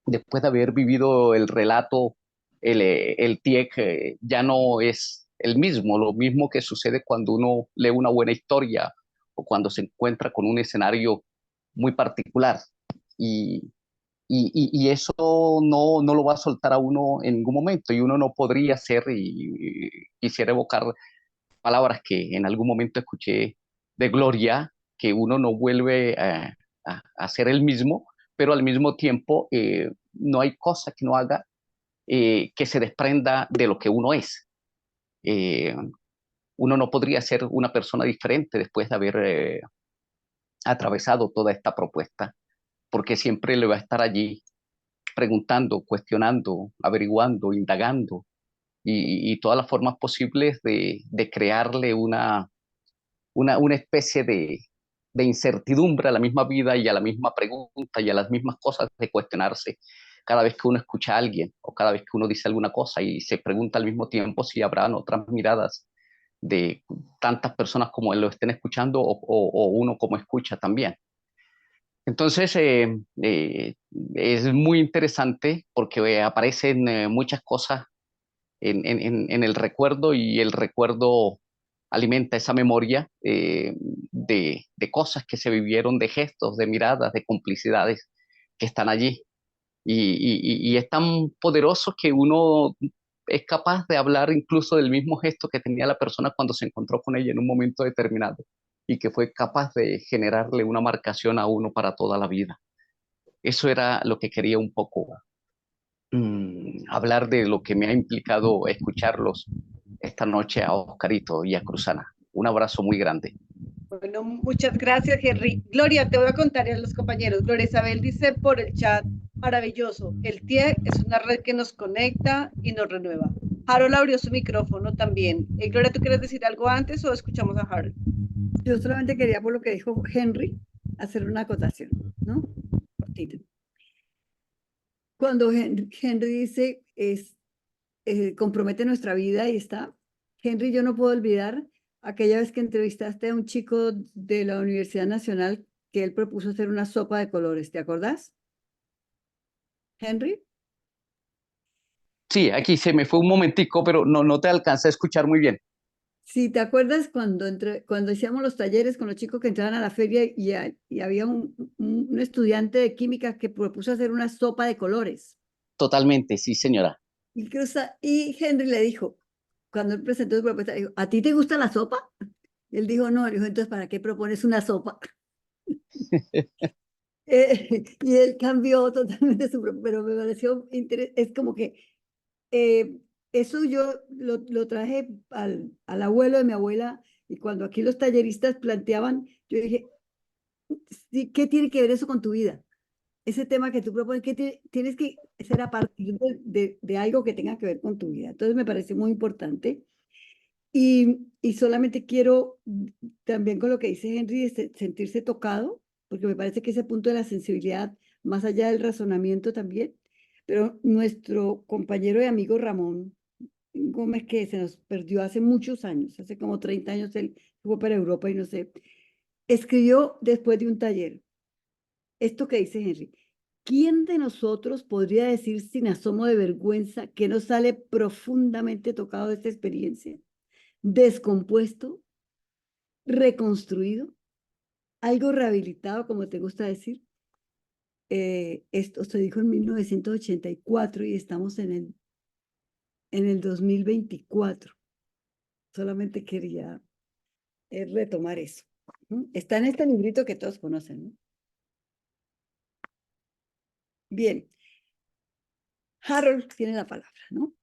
S6: después de haber vivido el relato, el TIEC ya no es el mismo, lo mismo que sucede cuando uno lee una buena historia o cuando se encuentra con un escenario muy particular. Y, y eso no lo va a soltar a uno en ningún momento y uno no podría ser, y quisiera evocar palabras que en algún momento escuché de Gloria, que uno no vuelve a ser el mismo, pero al mismo tiempo no hay cosa que no haga que se desprenda de lo que uno es. Eh, Uno no podría ser una persona diferente después de haber atravesado toda esta propuesta, porque siempre le va a estar allí preguntando, cuestionando, averiguando, indagando y todas las formas posibles de crearle una especie de incertidumbre a la misma vida y a la misma pregunta y a las mismas cosas de cuestionarse cada vez que uno escucha a alguien o cada vez que uno dice alguna cosa y se pregunta al mismo tiempo si habrán otras miradas de tantas personas como él lo estén escuchando o uno como escucha también. Entonces, es muy interesante porque aparecen muchas cosas en el recuerdo y el recuerdo alimenta esa memoria de cosas que se vivieron, de gestos, de miradas, de complicidades que están allí. Y es tan poderoso que uno es capaz de hablar incluso del mismo gesto que tenía la persona cuando se encontró con ella en un momento determinado y que fue capaz de generarle una marcación a uno para toda la vida. Eso era lo que quería un poco hablar de lo que me ha implicado escucharlos esta noche a Oscarito y a Cruzana. Un abrazo muy grande.
S1: Bueno, muchas gracias, Henry. Gloria, te voy a contar a los compañeros. Gloria Isabel dice por el chat, maravilloso. El TIE es una red que nos conecta y nos renueva. Harold abrió su micrófono también. Gloria, ¿tú quieres decir algo antes o escuchamos a Harold?
S3: Yo solamente quería, por lo que dijo Henry, hacer una acotación, ¿no? Cortita. Cuando Henry dice, compromete nuestra vida y está, Henry, yo no puedo olvidar aquella vez que entrevistaste a un chico de la Universidad Nacional que él propuso hacer una sopa de colores, ¿te acordás? Henry.
S6: Sí, aquí se me fue un momentico, pero no te alcancé a escuchar muy bien.
S3: Sí, ¿te acuerdas cuando hacíamos los talleres con los chicos que entraban a la feria y había un estudiante de química que propuso hacer una sopa de colores?
S6: Totalmente, sí, señora.
S3: Y Henry le dijo, cuando él presentó su propuesta, dijo, ¿a ti te gusta la sopa? Y él dijo, no, le dijo, entonces, ¿para qué propones una sopa? Y él cambió totalmente su propuesta, pero me pareció interesante, es como que eso yo lo traje al abuelo de mi abuela y cuando aquí los talleristas planteaban, yo dije, sí, ¿qué tiene que ver eso con tu vida? Ese tema que tú propones, que tienes que ser a partir de algo que tenga que ver con tu vida. Entonces me parece muy importante. Y solamente quiero también con lo que dice Henry, sentirse tocado, porque me parece que ese punto de la sensibilidad, más allá del razonamiento también, pero nuestro compañero y amigo Ramón Gómez, que se nos perdió hace muchos años, hace como 30 años, él fue para Europa y no sé, escribió después de un taller, esto que dice Henry, ¿quién de nosotros podría decir sin asomo de vergüenza que no sale profundamente tocado de esta experiencia? Descompuesto, reconstruido, algo rehabilitado, como te gusta decir. Esto se dijo en 1984 y estamos en el 2024. Solamente quería retomar eso. Está en este librito que todos conocen, ¿no? Bien. Harold tiene la palabra, ¿no?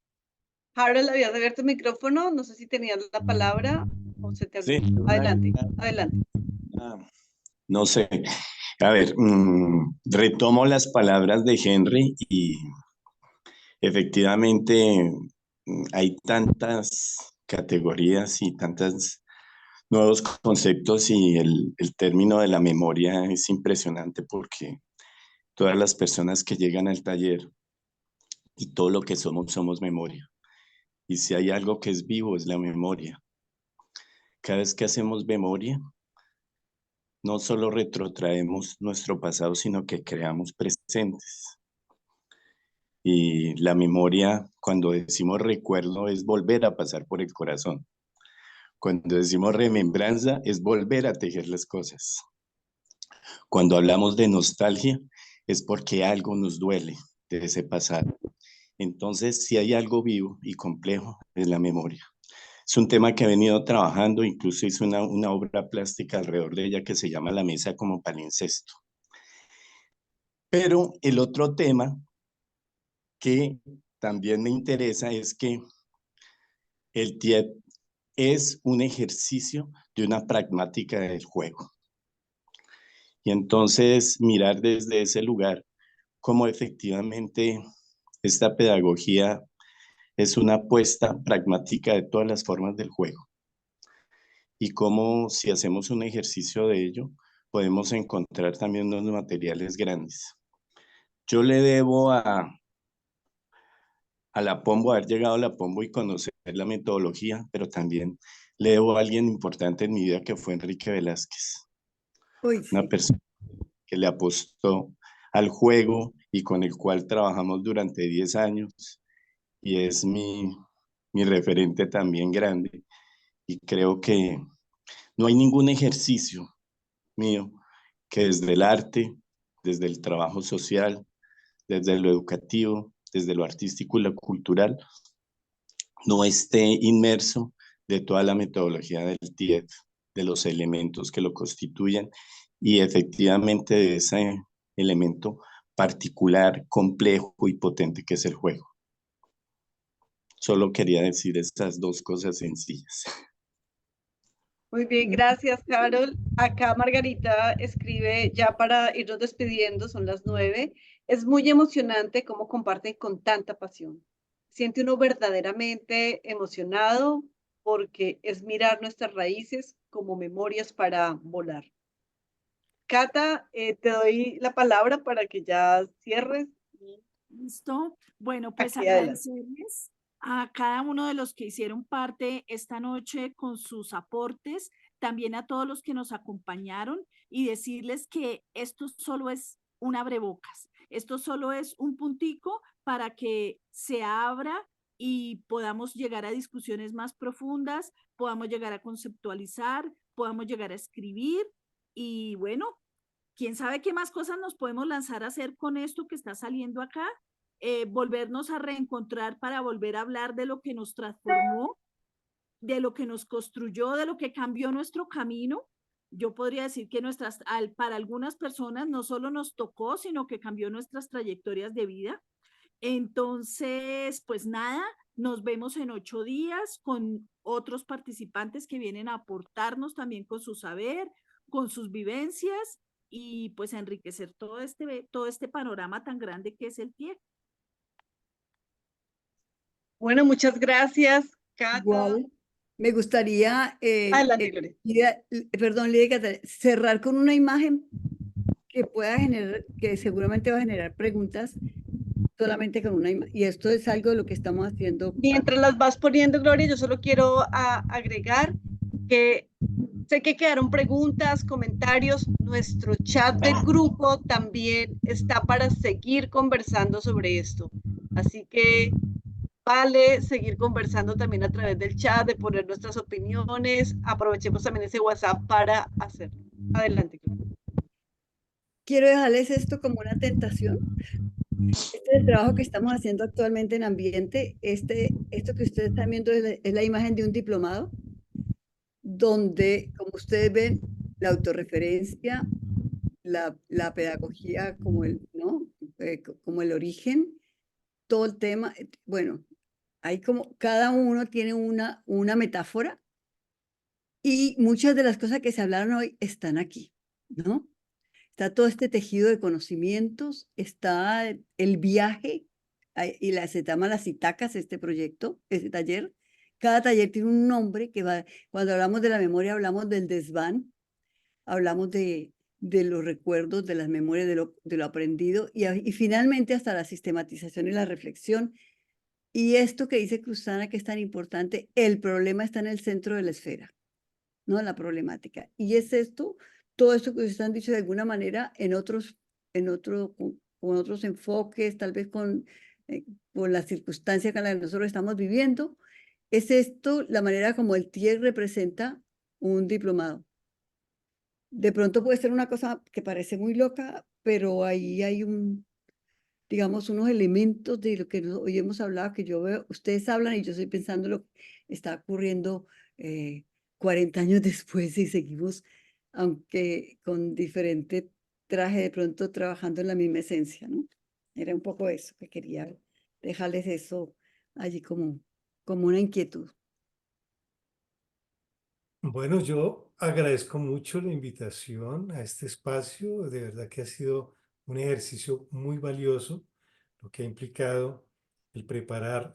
S1: Harold, habías abierto el micrófono, no sé si tenías la palabra o se te
S7: Sí.
S1: abrió. Adelante, adelante.
S7: No sé. A ver, retomo las palabras de Henry y efectivamente hay tantas categorías y tantos nuevos conceptos y el término de la memoria es impresionante porque todas las personas que llegan al taller y todo lo que somos, somos memoria. Y si hay algo que es vivo, es la memoria. Cada vez que hacemos memoria, no solo retrotraemos nuestro pasado, sino que creamos presentes. Y la memoria, cuando decimos recuerdo, es volver a pasar por el corazón. Cuando decimos remembranza, es volver a tejer las cosas. Cuando hablamos de nostalgia, es porque algo nos duele de ese pasado. Entonces, si hay algo vivo y complejo, es la memoria. Es un tema que he venido trabajando, incluso hice una obra plástica alrededor de ella que se llama La Mesa como Palincesto. Pero el otro tema que también me interesa es que el TIEP es un ejercicio de una pragmática del juego. Y entonces mirar desde ese lugar cómo efectivamente esta pedagogía es una apuesta pragmática de todas las formas del juego. Y cómo si hacemos un ejercicio de ello, podemos encontrar también unos materiales grandes. Yo le debo a la Pombo, haber llegado a la Pombo y conocer la metodología, pero también le debo a alguien importante en mi vida que fue Enrique Velázquez.
S3: Uy, sí.
S7: Una persona que le apostó al juego y con el cual trabajamos durante 10 años y es mi referente también grande. Y creo que no hay ningún ejercicio mío que desde el arte, desde el trabajo social, desde lo educativo, desde lo artístico y lo cultural, no esté inmerso de toda la metodología del TIEF, de los elementos que lo constituyen y efectivamente de ese elemento particular, complejo y potente que es el juego. Solo quería decir estas dos cosas sencillas.
S1: Muy bien, gracias, Carol. Acá Margarita escribe ya para irnos despidiendo, son las 9. Es muy emocionante cómo comparten con tanta pasión. Siente uno verdaderamente emocionado porque es mirar nuestras raíces como memorias para volar. Cata, te doy la palabra para que ya cierres.
S2: Listo. Bueno, pues
S1: Aquí adelante.
S2: agradecerles a cada uno de los que hicieron parte esta noche con sus aportes, también a todos los que nos acompañaron y decirles que esto solo es un abrebocas, esto solo es un puntico para que se abra y podamos llegar a discusiones más profundas, podamos llegar a conceptualizar, podamos llegar a escribir y bueno, quién sabe qué más cosas nos podemos lanzar a hacer con esto que está saliendo acá, volvernos a reencontrar para volver a hablar de lo que nos transformó, de lo que nos construyó, de lo que cambió nuestro camino. Yo podría decir que para algunas personas no solo nos tocó, sino que cambió nuestras trayectorias de vida. Entonces, pues nada, nos vemos en 8 días con otros participantes que vienen a aportarnos también con su saber, con sus vivencias y pues a enriquecer todo este panorama tan grande que es el TIEC.
S1: Bueno, muchas gracias, Cata.
S3: Igual, me gustaría,
S1: Adelante, Gloria.
S3: perdón, Lidia, cerrar con una imagen que pueda generar, que seguramente va a generar preguntas solamente con una imagen. Y esto es algo de lo que estamos haciendo.
S1: Mientras las vas poniendo, Gloria, yo solo quiero agregar que Sé que quedaron preguntas, comentarios. Nuestro chat del grupo también está para seguir conversando sobre esto. Así que vale seguir conversando también a través del chat, de poner nuestras opiniones. Aprovechemos también ese WhatsApp para hacerlo. Adelante.
S3: Quiero dejarles esto como una tentación. Este es el trabajo que estamos haciendo actualmente en ambiente. Esto que ustedes están viendo es la imagen de un diplomado, donde, como ustedes ven, la autorreferencia, la pedagogía como ¿no? Como el origen, todo el tema, bueno, hay como, cada uno tiene una metáfora y muchas de las cosas que se hablaron hoy están aquí, ¿no? Está todo este tejido de conocimientos, está el viaje y se llama las Itacas, este proyecto, este taller. Cada taller tiene un nombre que va, cuando hablamos de la memoria hablamos del desván, hablamos de los recuerdos, de las memorias, de lo aprendido y finalmente hasta la sistematización y la reflexión. Y esto que dice Cruzana que es tan importante, el problema está en el centro de la esfera, ¿no? La problemática. Y es esto, todo esto que ustedes han dicho de alguna manera con otros enfoques, tal vez por las circunstancias con las que nosotros estamos viviendo, es esto la manera como el TIEC representa un diplomado. De pronto puede ser una cosa que parece muy loca, pero ahí hay digamos, unos elementos de lo que hoy hemos hablado, que yo veo, ustedes hablan y yo estoy pensando lo que está ocurriendo 40 años después y seguimos, aunque con diferente traje, de pronto trabajando en la misma esencia, ¿no? Era un poco eso, que quería dejarles eso allí como una inquietud.
S4: Bueno, yo agradezco mucho la invitación a este espacio. De verdad que ha sido un ejercicio muy valioso, lo que ha implicado el preparar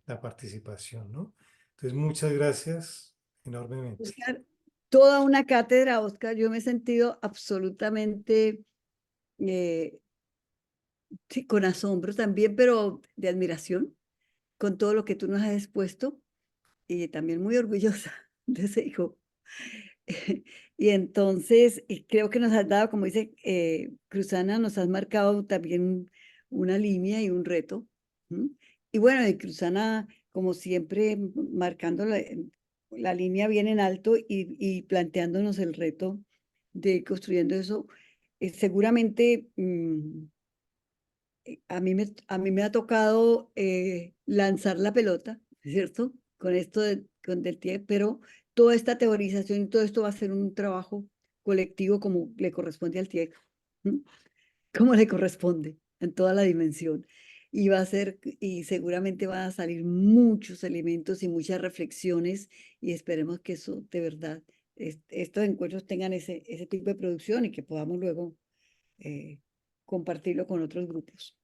S4: la participación, ¿no? Entonces, muchas gracias enormemente.
S3: Oscar, toda una cátedra, Oscar, yo me he sentido absolutamente sí, con asombro también, pero de admiración con todo lo que tú nos has expuesto y también muy orgullosa de ese hijo. Y entonces creo que nos has dado, como dice Cruzana, nos has marcado también una línea y un reto. Y bueno, y Cruzana, como siempre, marcando la línea bien en alto y planteándonos el reto de ir construyendo eso. Seguramente a mí me ha tocado lanzar la pelota, ¿cierto? Con esto del TIEC, pero toda esta teorización y todo esto va a ser un trabajo colectivo como le corresponde al TIEC, como le corresponde en toda la dimensión. Y va a ser, y seguramente van a salir muchos elementos y muchas reflexiones y esperemos que eso de verdad, estos encuentros tengan ese tipo de producción y que podamos luego compartirlo con otros grupos.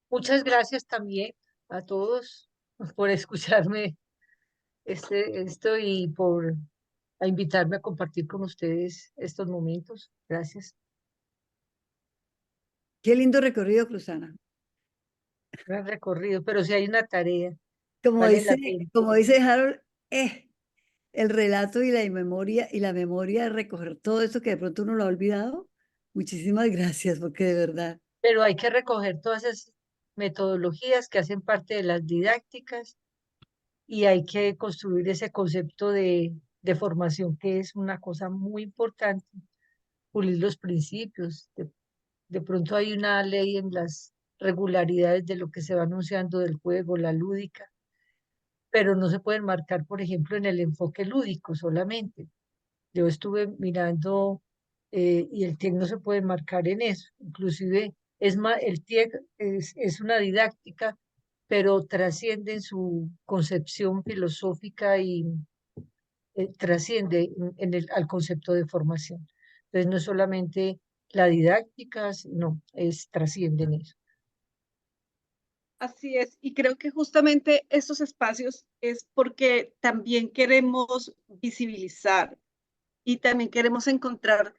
S5: Muchas gracias también a todos por escucharme esto y por invitarme a compartir con ustedes estos momentos. Gracias.
S3: Qué lindo recorrido, Cruzana.
S5: Gran recorrido, pero si hay una tarea,
S3: Como
S5: vale la
S3: dice,
S5: pena.
S3: como dice Harold, el relato y la memoria de recoger todo eso que de pronto uno lo ha olvidado. Muchísimas gracias, porque de verdad.
S5: Pero hay que recoger todas esas metodologías que hacen parte de las didácticas y hay que construir ese concepto de formación que es una cosa muy importante, pulir los principios. De pronto hay una ley en las regularidades de lo que se va anunciando del juego, la lúdica, pero no se pueden marcar, por ejemplo, en el enfoque lúdico solamente. Yo estuve mirando y el TIEC no se puede marcar en eso. Inclusive, es más, el TIEC es una didáctica, pero trasciende en su concepción filosófica y trasciende al concepto de formación. Entonces, no es solamente la didáctica, no, trasciende en eso.
S1: Así es, y creo que justamente estos espacios es porque también queremos visibilizar y también queremos encontrar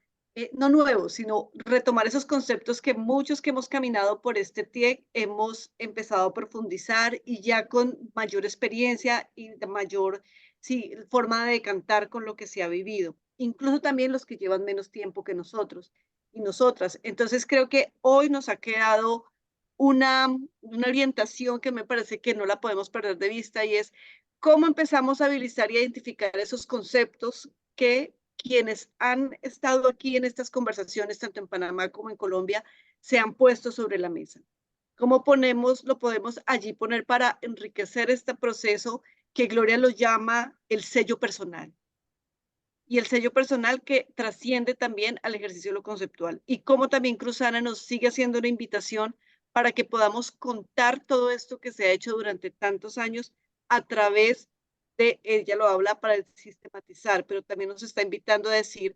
S1: no nuevos, sino retomar esos conceptos que muchos que hemos caminado por este TIEC hemos empezado a profundizar y ya con mayor experiencia y de mayor, sí, forma de cantar con lo que se ha vivido. Incluso también los que llevan menos tiempo que nosotros y nosotras. Entonces creo que hoy nos ha quedado una orientación que me parece que no la podemos perder de vista y es cómo empezamos a habilitar y a identificar esos conceptos que quienes han estado aquí en estas conversaciones, tanto en Panamá como en Colombia, se han puesto sobre la mesa. ¿Cómo lo podemos allí poner para enriquecer este proceso que Gloria lo llama el sello personal? Y el sello personal que trasciende también al ejercicio de lo conceptual. Y cómo también Cruzana nos sigue haciendo una invitación para que podamos contar todo esto que se ha hecho durante tantos años a través de, ella lo habla para sistematizar, pero también nos está invitando a decir,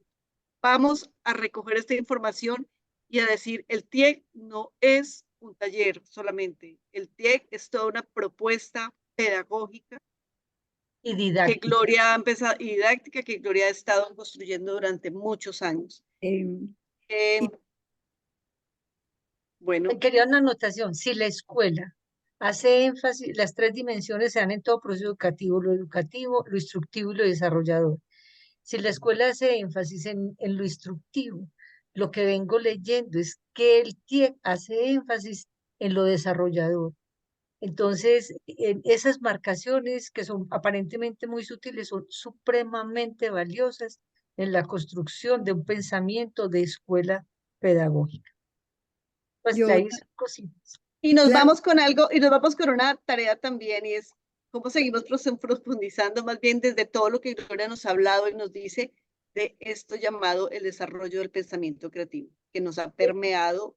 S1: vamos a recoger esta información y a decir, el TIEC no es un taller solamente, el TIEC es toda una propuesta pedagógica
S5: Y
S1: que
S5: didáctica.
S1: Gloria ha empezado, y didáctica que Gloria ha estado construyendo durante muchos años.
S3: Em,
S1: Eh, bueno,
S5: Quería una anotación. Si la escuela hace énfasis, las tres dimensiones se dan en todo proceso educativo, lo instructivo y lo desarrollador. Si la escuela hace énfasis en lo instructivo, lo que vengo leyendo es que el TIEC hace énfasis en lo desarrollador. Entonces, esas marcaciones que son aparentemente muy sutiles son supremamente valiosas en la construcción de un pensamiento de escuela pedagógica. Pues
S3: yo,
S5: ahí son cositas.
S1: y nos
S3: claro,
S1: vamos con algo, y nos vamos con una tarea también, y es cómo seguimos profundizando más bien desde todo lo que Gloria nos ha hablado y nos dice de esto llamado el desarrollo del pensamiento creativo, que nos ha permeado.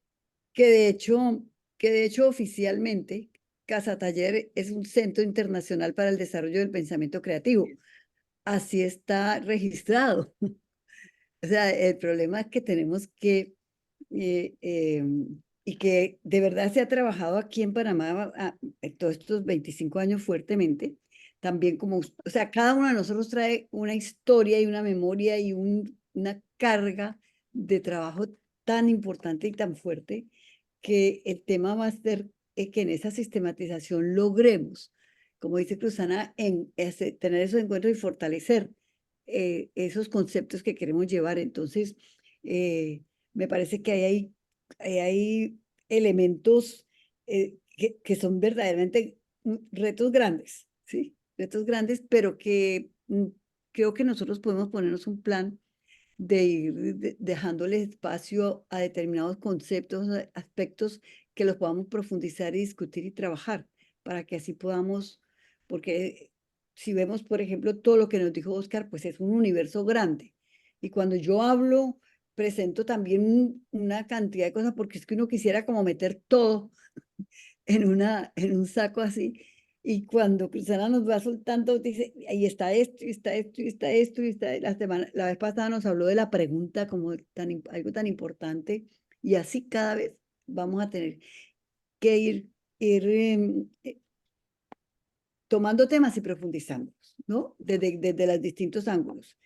S3: que de hecho, que de hecho oficialmente Casa Taller es un centro internacional para el desarrollo del pensamiento creativo. Así está registrado. O sea, el problema es que tenemos que, y que de verdad se ha trabajado aquí en Panamá todos estos 25 años fuertemente, también como, o sea, cada uno de nosotros trae una historia y una memoria y una carga de trabajo tan importante y tan fuerte que el tema va a ser que en esa sistematización logremos, como dice Cruzana, tener esos encuentros y fortalecer esos conceptos que queremos llevar. Entonces, me parece que hay elementos que son verdaderamente retos grandes, ¿sí? Retos grandes, pero que creo que nosotros podemos ponernos un plan de ir dejándole espacio a determinados conceptos, aspectos que los podamos profundizar y discutir y trabajar para que así podamos, porque si vemos, por ejemplo, todo lo que nos dijo Oscar, pues es un universo grande. Y cuando yo hablo, presento también una cantidad de cosas, porque es que uno quisiera como meter todo en un saco así. Y cuando Cruzana nos va soltando, dice, ahí está esto, y está esto, y está esto, y está... La vez pasada nos habló de la pregunta como algo tan importante, y así cada vez vamos a tener que ir tomando temas y profundizándolos, ¿no? Desde los distintos ángulos.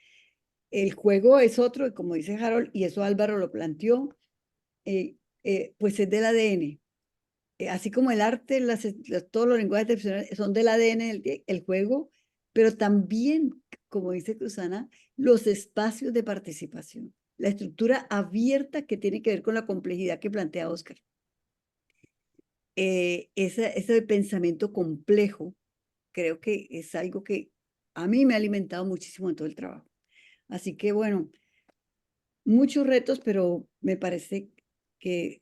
S3: El juego es otro, y como dice Harold, y eso Álvaro lo planteó, pues es del ADN. Así como el arte, todos los lenguajes excepcionales son del ADN, el juego, pero también, como dice Cruzana, los espacios de participación, la estructura abierta que tiene que ver con la complejidad que plantea Oscar. Ese pensamiento complejo, creo que es algo que a mí me ha alimentado muchísimo en todo el trabajo. Así que bueno, muchos retos, pero me parece que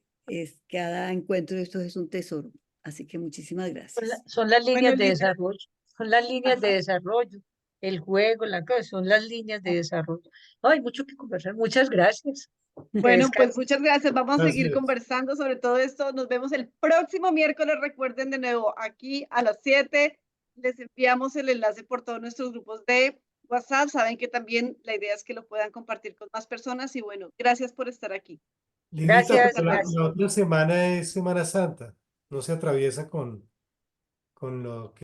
S3: cada encuentro de estos es un tesoro. Así que muchísimas gracias.
S5: Son las
S1: Bueno,
S5: líneas de
S1: Lina,
S5: desarrollo, son las líneas de desarrollo, el juego, la cosa, son las líneas de desarrollo. Hay mucho que conversar. Muchas gracias. Que
S1: bueno, pues
S5: descansen.
S1: muchas gracias. Vamos a seguir
S4: Gracias.
S1: conversando sobre todo esto. Nos vemos el próximo miércoles. Recuerden de nuevo, aquí a las 7 les enviamos el enlace por todos nuestros grupos de WhatsApp. Saben que también la idea es que lo puedan compartir con más personas. Y bueno, gracias por estar aquí.
S4: Lidita,
S1: Gracias
S5: Gracias,
S1: a
S4: porque
S1: todos.
S5: gracias.
S4: la otra semana es Semana Santa. No se atraviesa con lo que